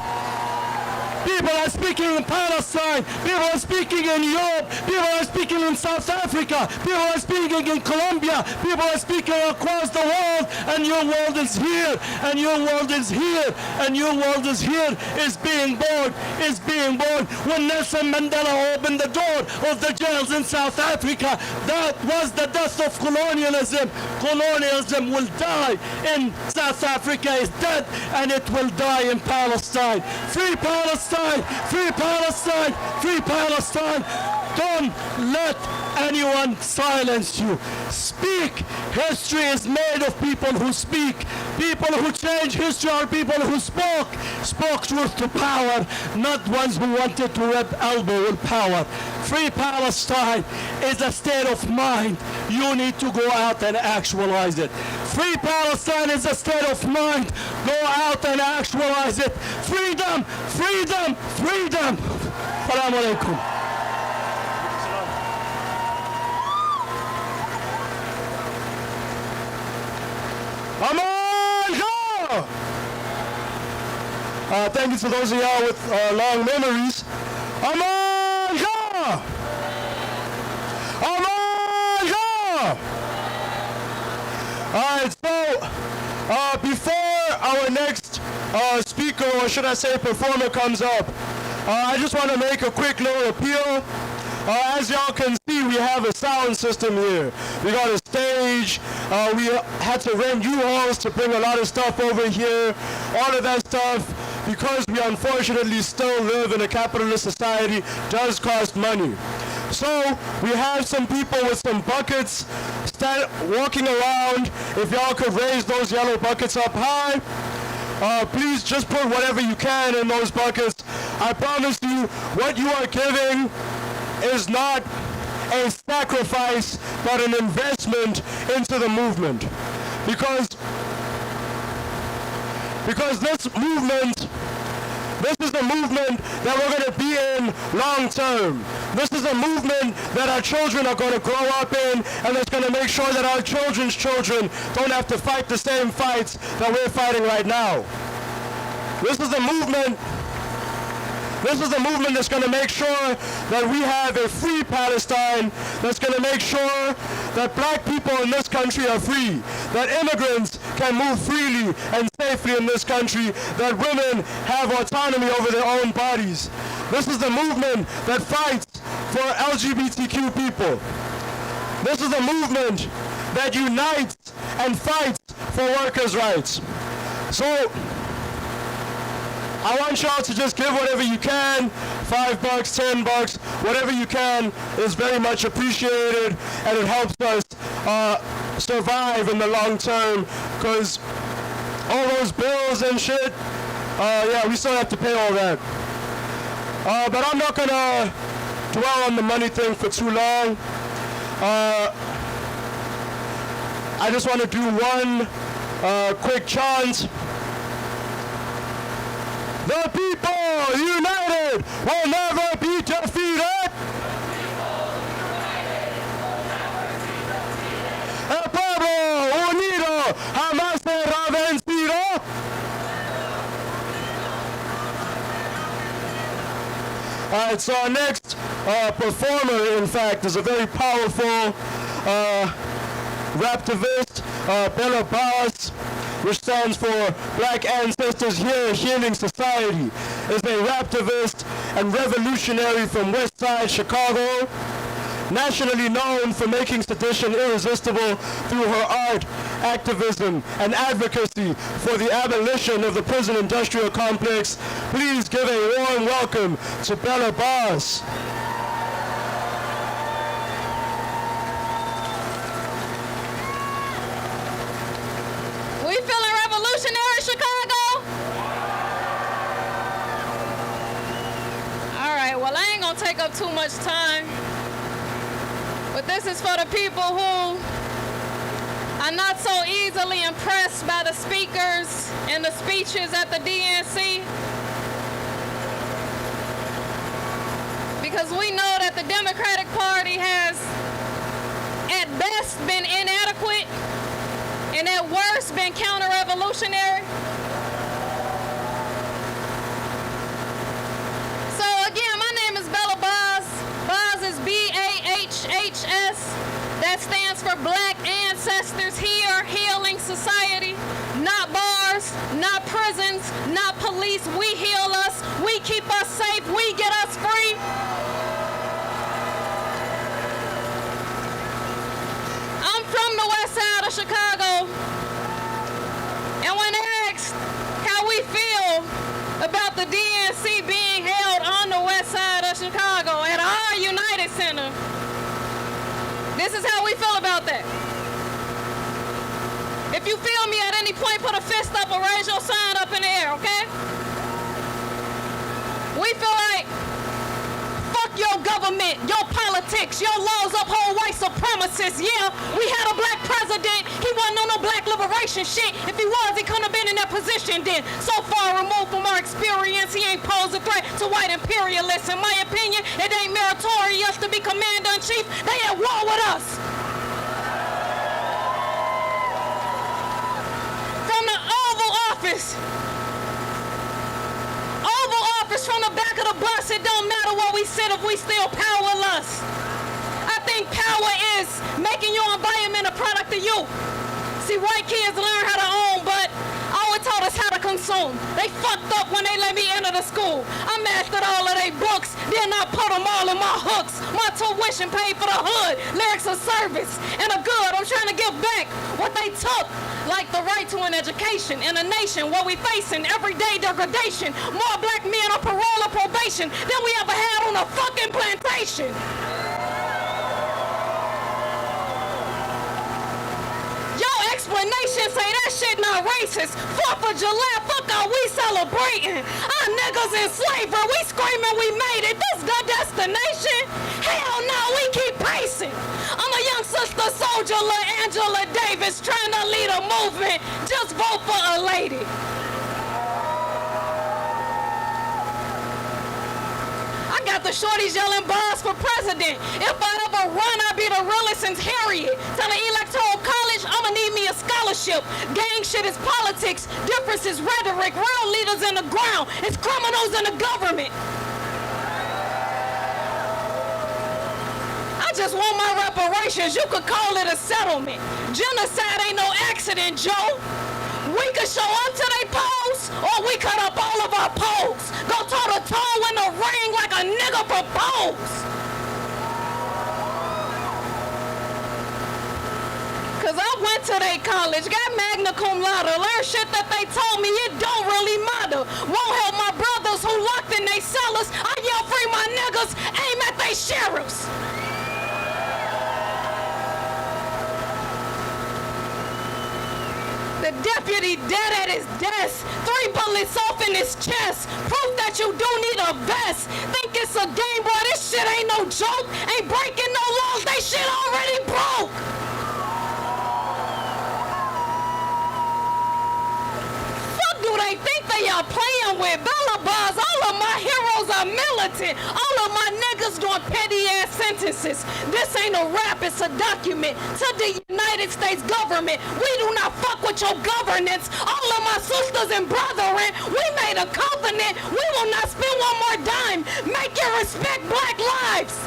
People are speaking in Palestine. People are speaking in Europe. People are speaking in South Africa. People are speaking in Colombia. People are speaking across the world. And your world is here. And your world is here. And your world is here. Is being born. Is being born. When Nelson Mandela opened the door of the jails in South Africa, that was the death of colonialism. Colonialism will die in South Africa. Is dead, and it will die in Palestine. Free Palestine. Free Palestine! Free Palestine! Don't let anyone silence you. Speak. History is made of people who speak. People who change history are people who spoke truth to power, not ones who wanted to rub elbow with power. Free Palestine is a state of mind. You need to go out and actualize it. Free Palestine is a state of mind. Go out and actualize it. Freedom, freedom, freedom. Assalamu alaikum. Thank you to those of y'all with long memories. Amanda! Amanda! All right, so before our next speaker, or should I say performer, comes up, I just want to make a quick little appeal. As y'all can see, we have a sound system here. We got a stage. We had to rent U-Hauls to bring a lot of stuff over here. All of that stuff, because we unfortunately still live in a capitalist society, does cost money. So we have some people with some buckets walking around. If y'all could raise those yellow buckets up high. Please just put whatever you can in those buckets. I promise you, what you are giving is not a sacrifice, but an investment into the movement. Because this is a movement that we're going to be in long term. This is a movement that our children are going to grow up in, and that's going to make sure that our children's children don't have to fight the same fights that we're fighting right now. This is a movement that's going to make sure that we have a free Palestine, that's going to make sure that black people in this country are free, that immigrants can move freely and safely in this country, that women have autonomy over their own bodies. This is the movement that fights for LGBTQ people. This is a movement that unites and fights for workers' rights. So, I want y'all to just give whatever you can, $5, $10, whatever you can is very much appreciated, and it helps us survive in the long term, because all those bills and shit, yeah, we still have to pay all that. But I'm not gonna dwell on the money thing for too long. I just want to do one quick chant. The people united will never be defeated. El pueblo unido jamás será vencido. All right, so our next performer, in fact, is a very powerful raptivist, Bella Boss, which stands for Black Ancestors Here Healing Society, is a raptivist and revolutionary from West Side Chicago, nationally known for making sedition irresistible through her art, activism, and advocacy for the abolition of the prison industrial complex. Please give a warm welcome to Bella Boss. We feeling revolutionary, Chicago? All right, well, I ain't gonna take up too much time, but this is for the people who are not so easily impressed by the speakers and the speeches at the DNC, because we know that the Democratic Party has at best been inadequate and at worst been counter-revolutionary. So again, my name is Bella Boz. Boz is B-A-H-H-S. That stands for Black Ancestors Here Healing Society. Not bars, not prisons, not police. We heal us, we keep us safe, we get us free. I'm from the west side of Chicago, and when asked how we feel about the DNC being held on the west side of Chicago at our United Center, this is how we feel about that. If you feel me at any point, put a fist up or raise your sign up in the air, okay? We feel like fuck your government, your politics, your laws uphold white supremacists. Yeah, we had a black president. He wasn't on no black liberation shit. If he was, he couldn't have been in that position then. So far removed from our experience, he ain't posed a threat to white imperialists. In my opinion, it ain't meritorious to be commander-in-chief. They at war with us. From the Oval Office, of the bus, it don't matter where we sit if we still powerless. I think power is making your environment a product of you. See, white kids learn how to own, but always taught us how to consume. They fucked up when they let me enter the school. I mastered all of their books, then I put them all in my hooks. My tuition paid for the hood, lyrics of service, and a good. I'm trying to give back what they took, like the right to an education in a nation where we facing everyday degradation. More black men on parole or probation than we ever had on a fucking plantation. Explanation say that shit not racist. 4th of July, fuck all we celebrating. Our niggas in slavery, we screaming we made it. This the destination? Hell no, we keep pacing. I'm a young sister soldier, Angela Davis, trying to lead a movement. Just vote for a lady. I got the shorties yelling bars for president. If I ever run, I'll be the realest since Harriet. Telling Electoral College, I'ma need me a scholarship. Gang shit is politics. Difference is rhetoric. Real leaders in the ground. It's criminals in the government. I just want my reparations. You could call it a settlement. Genocide ain't no accident, Joe. We could show up to they polls, or we cut up all of our polls. Go toe-to-toe in the ring like a nigga propose. Cause I went to they college, got magna cum laude, learned shit that they told me it don't really matter. Won't help my brothers who locked in they cellars. I yell free my niggas, aim at they sheriffs. The deputy dead at his desk, 3 bullets off in his chest, proof that you do need a vest. Think it's a game, boy, this shit ain't no joke. Ain't breaking no laws, they shit already broke. Fuck do they think they are playing with? Billionaires, all of my heroes are militant. All of my niggas doing petty ass sentences. This ain't a rap, it's a document to the United States government. We do not fuck with your governance. All of my sisters and brethren, we made a covenant. We will not spend one more dime. Make you respect black lives.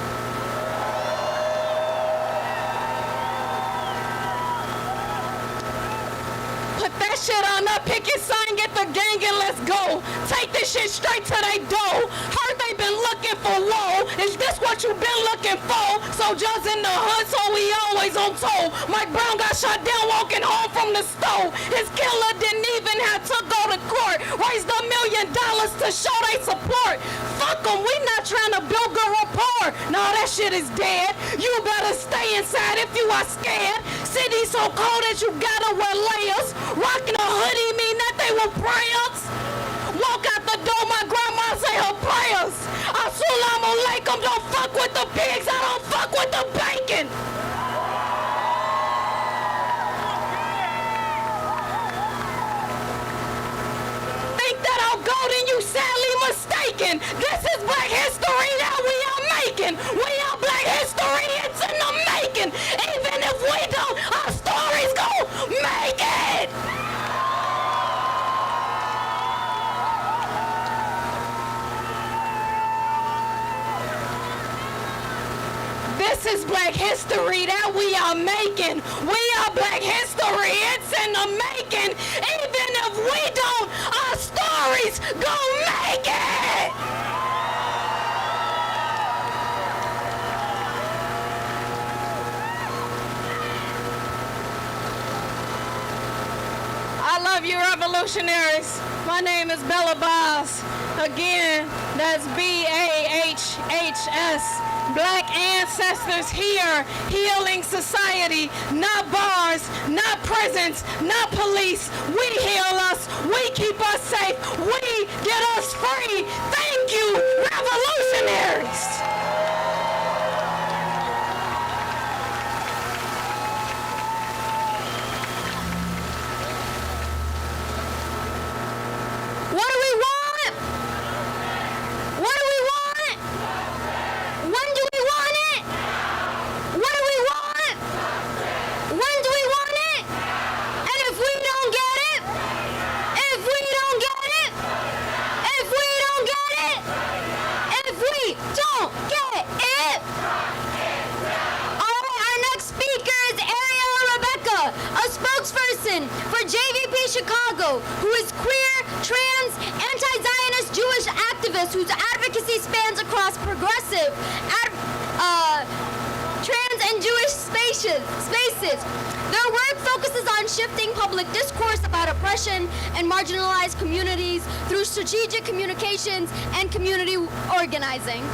Put that shit on up, pick your sign, get the gang and let's go. Take this shit straight to they door. Heard they been looking for woe. Is this what you been looking for? Soldiers in the hood, so we always on toll. Mike Brown got shot down walking home from the stove. His killer didn't even have to go to court. Raised $1 million to show they support. Fuck them, we not trying to build good rapport. Nah, that shit is dead. You better stay inside if you are scared. City so cold that you gotta wear layers. Rocking a hoodie mean that they were prayers. Walk out the door, my grandma say her prayers. Assalamu alaikum, don't fuck with the pigs, I don't fuck with the bacon. Think that I'm golden, you sadly mistaken. This is black history that we are making. We are black history, it's in the making. Even if we don't, our stories gon' make it. This is black history that we are making. We are black history, it's in the making. Even if we don't, our stories gon' make it. I love you, revolutionaries. My name is Bella Baz. Again, that's B-A-H-H-S. Black ancestors here, healing society, not bars, not prisons, not police. We heal us, we keep us safe, we get us free. Thank you, revolutionaries. What do we want? What do we want? When do we want it? What do we want? When do we want it? And if we don't get it, if we don't get it, if we don't get it, Chicago, who is queer, trans, anti-Zionist Jewish activist whose advocacy spans across progressive, trans and Jewish spaces. Their work focuses on shifting public discourse about oppression and marginalized communities through strategic communications and community organizing.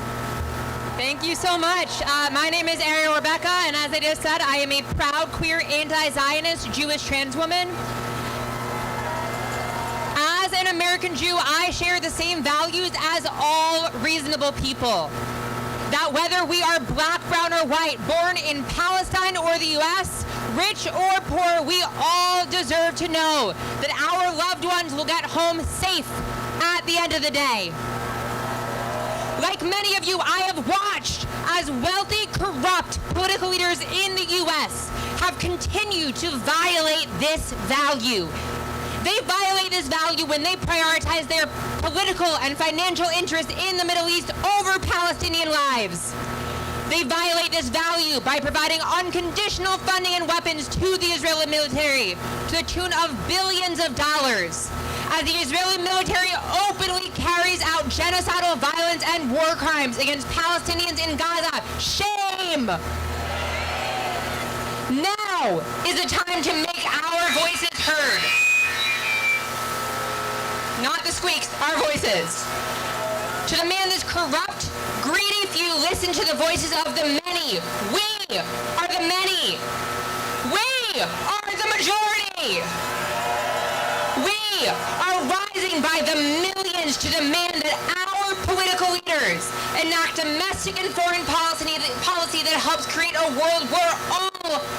Thank you so much. My name is Ariel Rebecca, and as I just said, I am a proud queer anti-Zionist Jewish trans woman. As an American Jew, I share the same values as all reasonable people. That whether we are black, brown, or white, born in Palestine or the U.S., rich or poor, we all deserve to know that our loved ones will get home safe at the end of the day. Like many of you, I have watched as wealthy, corrupt political leaders in the U.S. have continued to violate this value. They violate this value when they prioritize their political and financial interests in the Middle East over Palestinian lives. They violate this value by providing unconditional funding and weapons to the Israeli military to the tune of billions of dollars, as the Israeli military openly carries out genocidal violence and war crimes against Palestinians in Gaza. Shame! Now is the time to make our voices heard. Not the squeaks, our voices. To demand this corrupt, greedy few listen to the voices of the many. We are the many. We are the majority. We are rising by the millions to demand that our political leaders enact domestic and foreign policy that helps create a world where all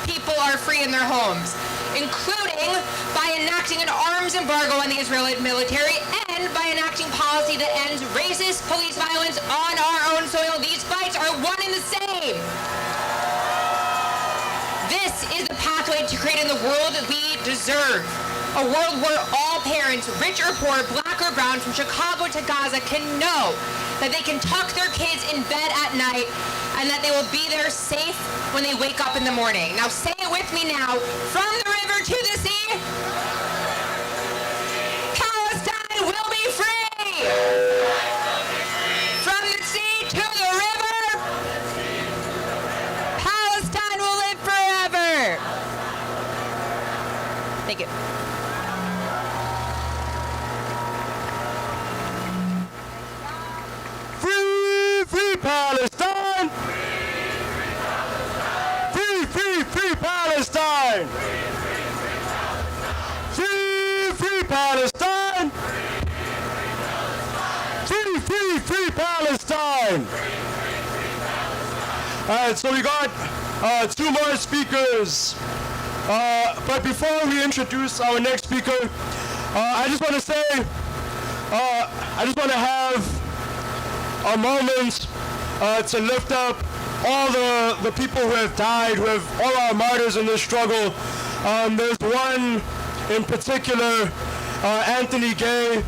people are free in their homes, including by enacting an arms embargo on the Israeli military and by enacting policy that ends racist police violence on our own soil. These fights are one and the same. This is the pathway to creating the world we deserve. A world where all parents, rich or poor, black or brown, from Chicago to Gaza, can know that they can tuck their kids in bed at night and that they will be there safe when they wake up in the morning. Now say it with me now. From the river to the sea, Palestine will be free. From the sea to the river, Palestine will live forever. Thank you. Free Palestine! Free Palestine! Free Palestine! Free Palestine! Alright, so we got two more speakers. But before we introduce our next speaker, I just want to say, I just want to have a moment to lift up all the people who have died, who have all our martyrs in this struggle. There's one in particular, Anthony Gay.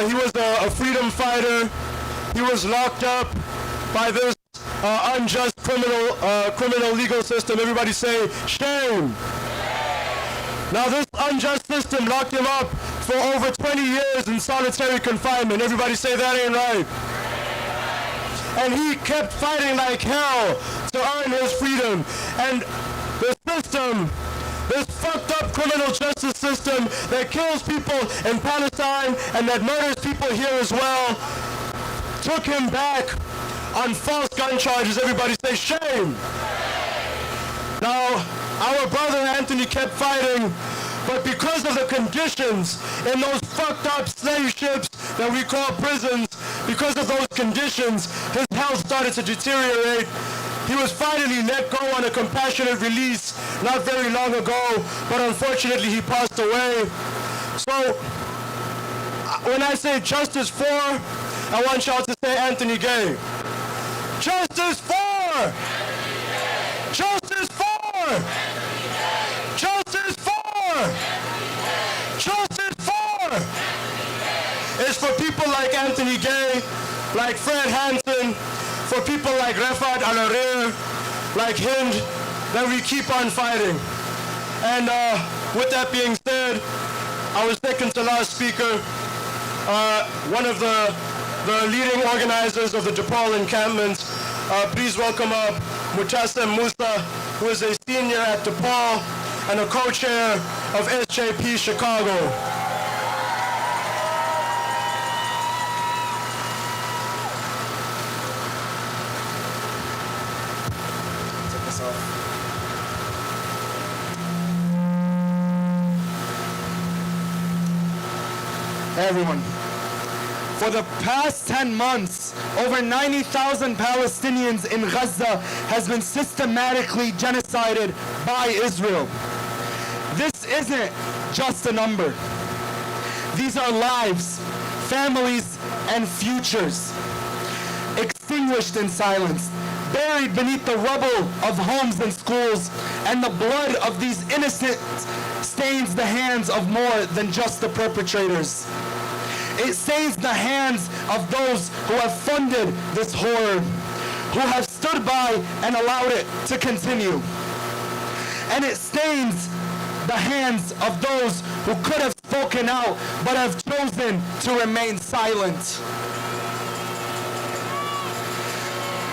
He was a freedom fighter. He was locked up by this unjust criminal legal system. Everybody say, shame. Now this unjust system locked him up for over 20 years in solitary confinement. Everybody say that ain't right. And he kept fighting like hell to earn his freedom. And the system, this fucked up criminal justice system that kills people in Palestine and that murders people here as well, took him back on false gun charges. Everybody say shame. Now, our brother Anthony kept fighting, but because of the conditions in those fucked up slave ships that we call prisons, because of those conditions, his health started to deteriorate. He was finally let go on a compassionate release not very long ago, but unfortunately he passed away. So, when I say justice for, I want y'all to say Anthony Gay. Justice for! Justice for! Justice for! Justice for! It's for people like Anthony Gay, like Fred Hansen, for people like Refat Al-Arir, like Hind, that we keep on fighting. And with that being said, our second to last speaker, one of the leading organizers of the DePaul encampment. Please welcome up Mutasem Musa, who is a senior at DePaul and a co-chair of SJP Chicago. Take this off. Hey everyone. For the past 10 months, over 90,000 Palestinians in Gaza has been systematically genocided by Israel. This isn't just a number. These are lives, families, and futures, extinguished in silence, buried beneath the rubble of homes and schools, and the blood of these innocents stains the hands of more than just the perpetrators. It stains the hands of those who have funded this horror, who have stood by and allowed it to continue. And it stains the hands of those who could have spoken out but have chosen to remain silent.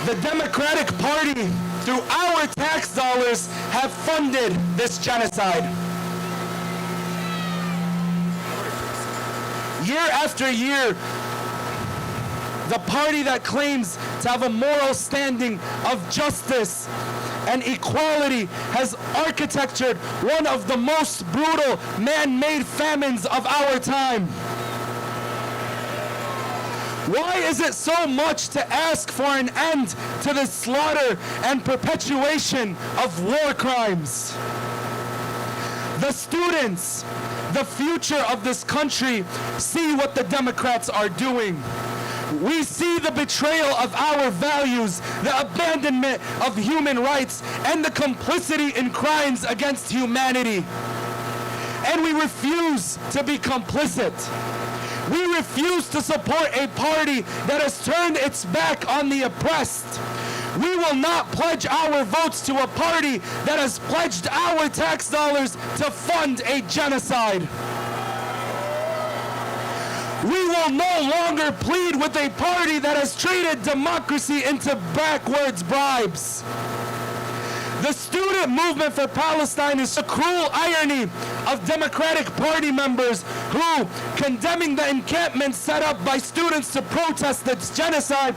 The Democratic Party, through our tax dollars, have funded this genocide. Year after year, the party that claims to have a moral standing of justice and equality has architectured one of the most brutal man-made famines of our time. Why is it so much to ask for an end to the slaughter and perpetuation of war crimes? The students, the future of this country, see what the Democrats are doing. We see the betrayal of our values, the abandonment of human rights, and the complicity in crimes against humanity. And we refuse to be complicit. We refuse to support a party that has turned its back on the oppressed. We will not pledge our votes to a party that has pledged our tax dollars to fund a genocide. We will no longer plead with a party that has traded democracy into backwards bribes. The student movement for Palestine is the cruel irony of Democratic Party members who, condemning the encampment set up by students to protest this genocide,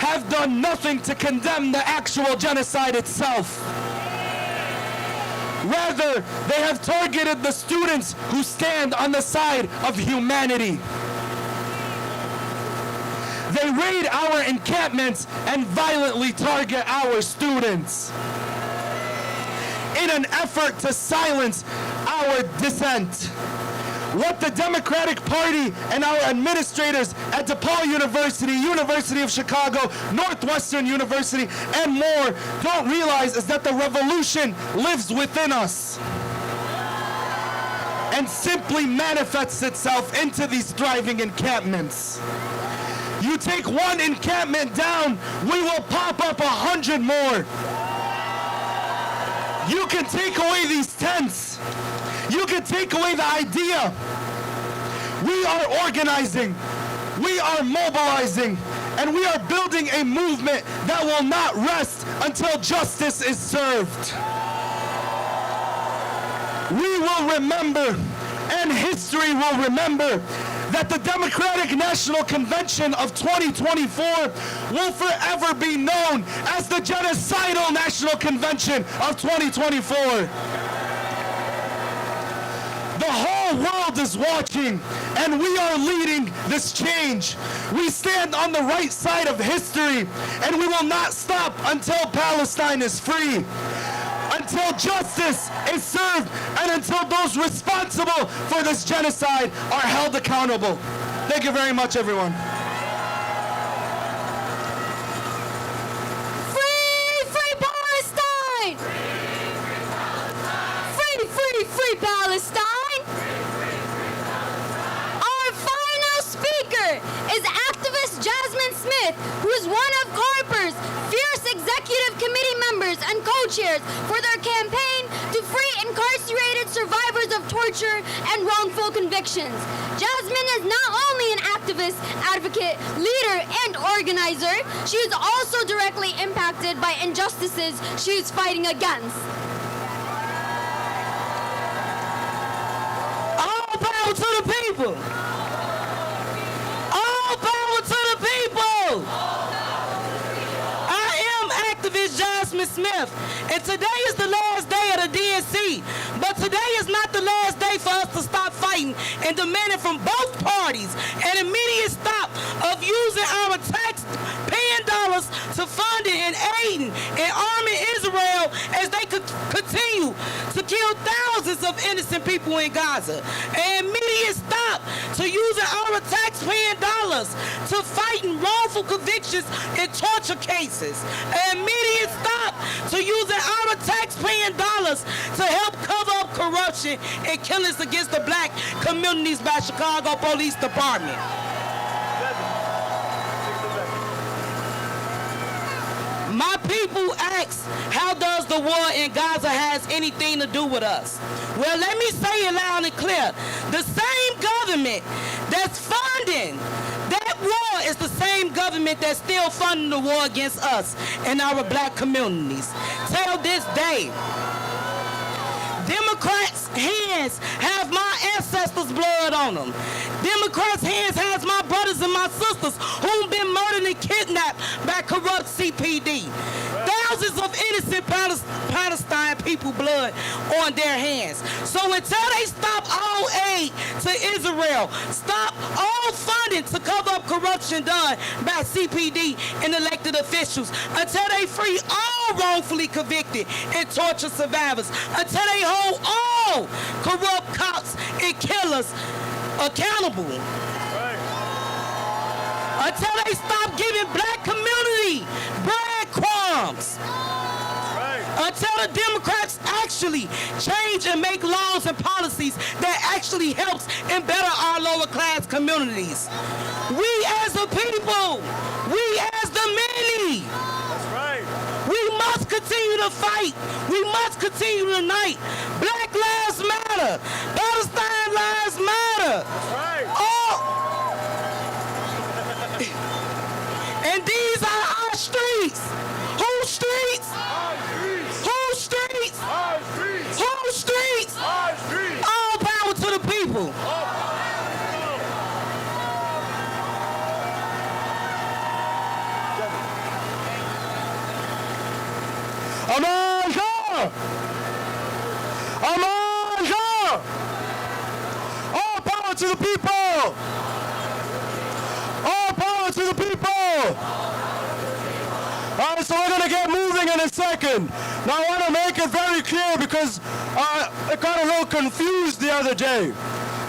have done nothing to condemn the actual genocide itself. Rather, they have targeted the students who stand on the side of humanity. They raid our encampments and violently target our students in an effort to silence our dissent. What the Democratic Party and our administrators at DePaul University, University of Chicago, Northwestern University, and more don't realize is that the revolution lives within us and simply manifests itself into these thriving encampments. You take one encampment down, we will pop up 100 more. You can take away these tents. You can take away the idea. We are organizing. We are mobilizing. And we are building a movement that will not rest until justice is served. We will remember, and history will remember, that the Democratic National Convention of 2024 will forever be known as the Genocidal National Convention of 2024. The whole world is watching, and we are leading this change. We stand on the right side of history, and we will not stop until Palestine is free, until justice is served, and until those responsible for this genocide are held accountable. Thank you very much, everyone. Free, free Palestine! Free, free, free Palestine! Our final speaker is activist Jasmine Smith, who is one of Carper's fierce executive committee members and co co-chairs for their campaign to free incarcerated survivors of torture and wrongful convictions. Jasmine is not only an activist, advocate, leader, and organizer, she is also directly impacted by injustices she is fighting against. All power to the people! All power to the people! I am activist Jasmine Smith, and today is the last day of the DNC. But today is not the last day for us to stop fighting and demanding from both parties an immediate stop of using our tax-paying dollars to fund and aiding and arming Israel as they could continue to kill thousands of innocent people in Gaza. An immediate stop to using our tax-paying dollars to fighting wrongful convictions in torture cases. An immediate stop to using our tax-paying dollars to help cover up corruption and killings against the black communities by Chicago Police Department. My people ask, how does the war in Gaza has anything to do with us? Well, let me say it loud and clear. The same government that's funding that war is the same government that's still funding the war against us and our black communities. Till this day, Democrats' hands have my ancestors' blood on them. Democrats' hands has my brothers and my sisters who've been murdered and kidnapped by corrupt CPD. Thousands of innocent Palestine people blood on their hands. So until they stop all aid to Israel, stop all funding to cover up corruption done by CPD and elected officials, until they free all wrongfully convicted and tortured survivors, until they hold all corrupt cops and killers accountable, until they stop giving black community breadcrumbs, until the Democrats actually change and make laws and policies that actually helps and better our lower class communities. We as a people, we as the many, we must continue to fight. We must continue to unite. Black lives matter. Palestine lives matter. And these are our streets. Whose streets? Whose streets? Whose streets? All power to the people. All power to the people! All power to the people! All right, so we're going to get moving in a second. Now I want to make it very clear because I got a little confused the other day.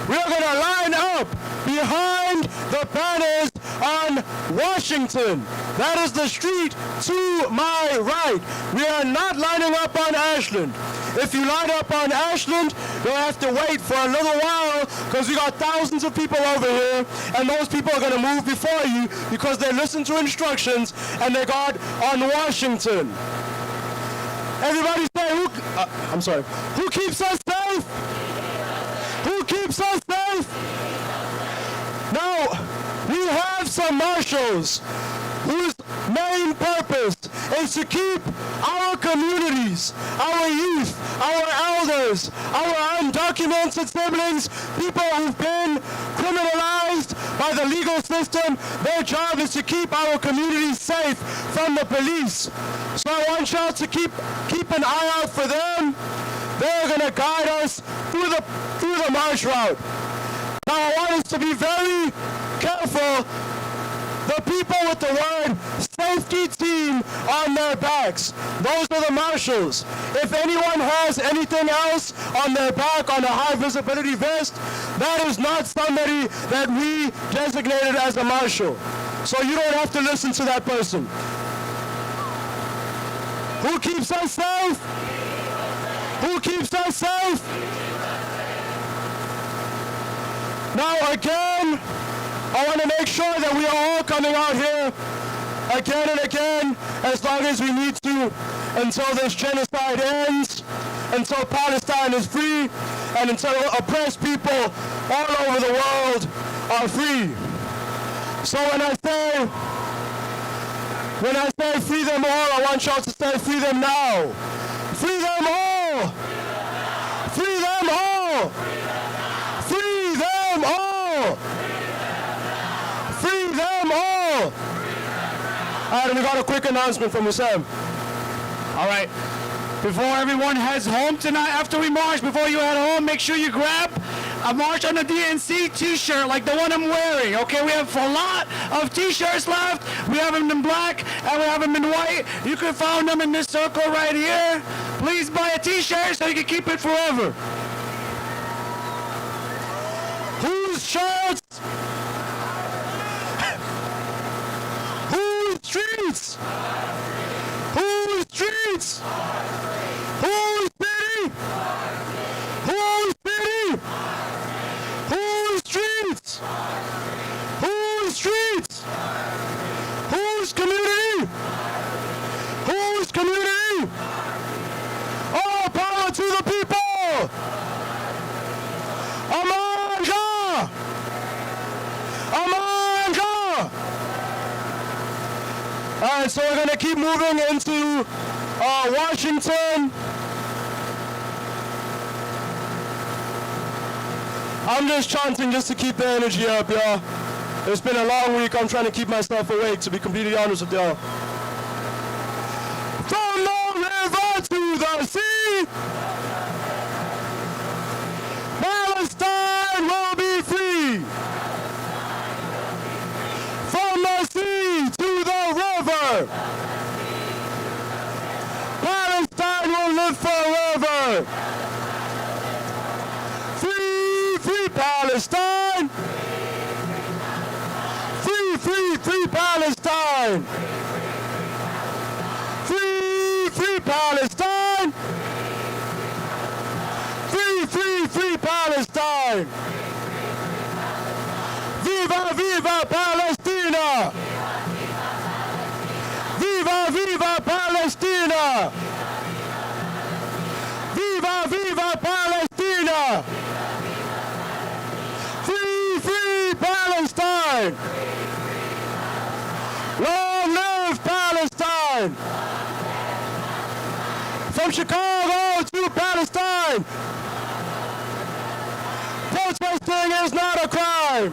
We're going to line up behind the banners on Washington. That is the street to my right. We are not lining up on Ashland. If you line up on Ashland, you'll have to wait for a little while because we got thousands of people over here, and those people are going to move before you because they listened to instructions and they got on Washington. Everybody say, who keeps us safe? Who keeps us safe? Now, we have some marshals whose main purpose is to keep our communities, our youth, our elders, our undocumented siblings, people who've been criminalized by the legal system. Their job is to keep our communities safe from the police. So I want y'all to keep an eye out for them. They're going to guide us through the march route. Now I want us to be very careful. The people with the word safety team on their backs, those are the marshals. If anyone has anything else on their back on a high visibility vest, that is not somebody that we designated as a marshal. So you don't have to listen to that person. Who keeps us safe? Who keeps us safe? Now again, I want to make sure that we are all coming out here again and again as long as we need to. until this genocide ends, until Palestine is free, and until oppressed people all over the world are free. So when I say free them all, I want y'all to say free them now. Free them all! Free them all! Free them all! Free them all! All right, we got a quick announcement from Sam. All right. Before everyone heads home tonight, after we march, before you head home, make sure you grab a March on the DNC t-shirt like the one I'm wearing. Okay, we have a lot of t-shirts left. We have them in black and we have them in white. You can find them in this circle right here. Please buy a t-shirt so you can keep it forever. Whose shirts? Whose streets? Whose streets? Whose city? Whose city? Whose streets? Whose streets? Whose community? Whose community? All power to the people! Amanja! Amanja! All right, so we're going to keep moving into Washington. I'm just chanting just to keep the energy up, y'all. It's been a long week. I'm trying to keep myself awake, to be completely honest with y'all. From the river to the sea, Palestine will be free. From the sea to the river, Palestine will live forever. Free, free Palestine. Free, free, free Palestine. Free, free Palestine. Free, free, free Palestine. Viva, viva Palestina. Viva, viva Palestina. Viva, viva Palestina. Free, free Palestine. Long live Palestine. From Chicago to Palestine. Protesting is not a crime.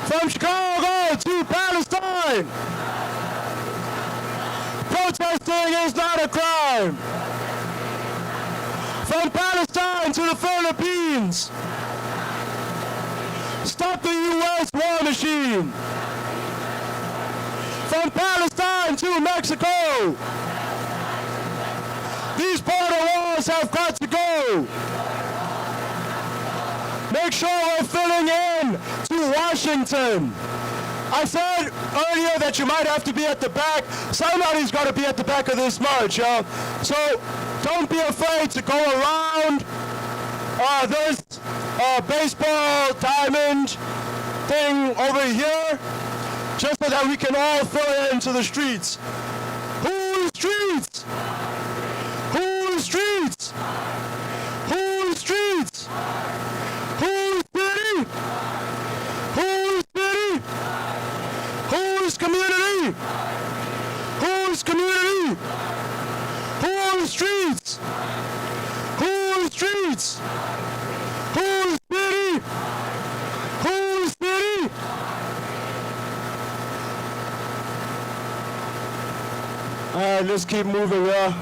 From Chicago to Palestine. Protesting is not a crime. From Palestine to the Philippines. Stop the U.S. war machine. From Palestine to Mexico. These border walls have got to go. Make sure we're filling in to Washington. I said earlier that you might have to be at the back. Somebody's got to be at the back of this march, y'all. So don't be afraid to go around this baseball diamond thing over here, just so that we can all fill into the streets. Whose streets? Whose streets? Whose streets? Whose city? Whose city? Whose community? Whose community? Whose streets? Whose streets? Whose city? Whose city? All right, let's keep moving, y'all.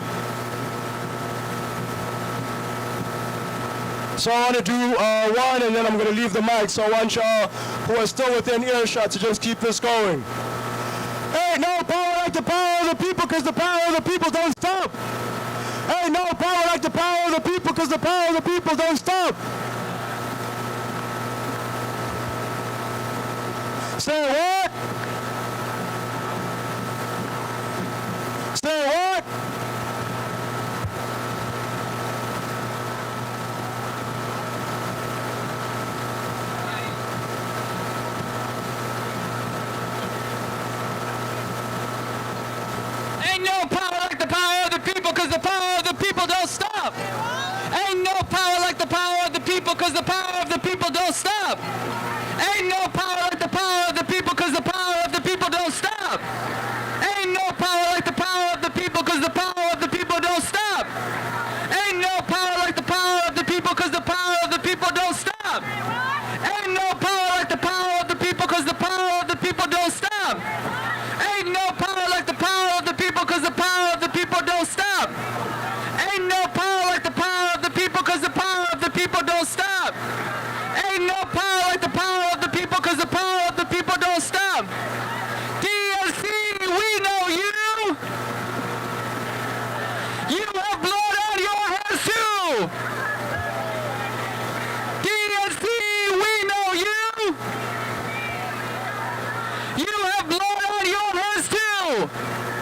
So I want to do one, and then I'm going to leave the mic. So I want y'all who are still within earshot to just keep this going. Ain't no power like the power of the people, because the power of the people don't stop. Ain't no power like the power of the people, because the power of the people don't stop. Say what? Say what? Ain't no power like the power of the people, because the power of the people don't stop. Ain't no power like the power of the people, because the power of the people don't stop. Ain't no power like the power of the people, because the power of the people don't stop. Ain't no power like the power of the people, because the power of the people don't stop. Ain't no power like the power of the people, because the power of the people don't stop. Ain't no power like the power of the people, because the power of the people don't stop. Ain't no power like the power of the people, because the power of the people don't stop. Ain't no power like the power of the people, because the power of the people don't stop. Ain't no power like the power of the people, because the power of the people don't stop. DNC, we know you. You have blood on your hands too. DNC, we know you. You have blood on your hands too.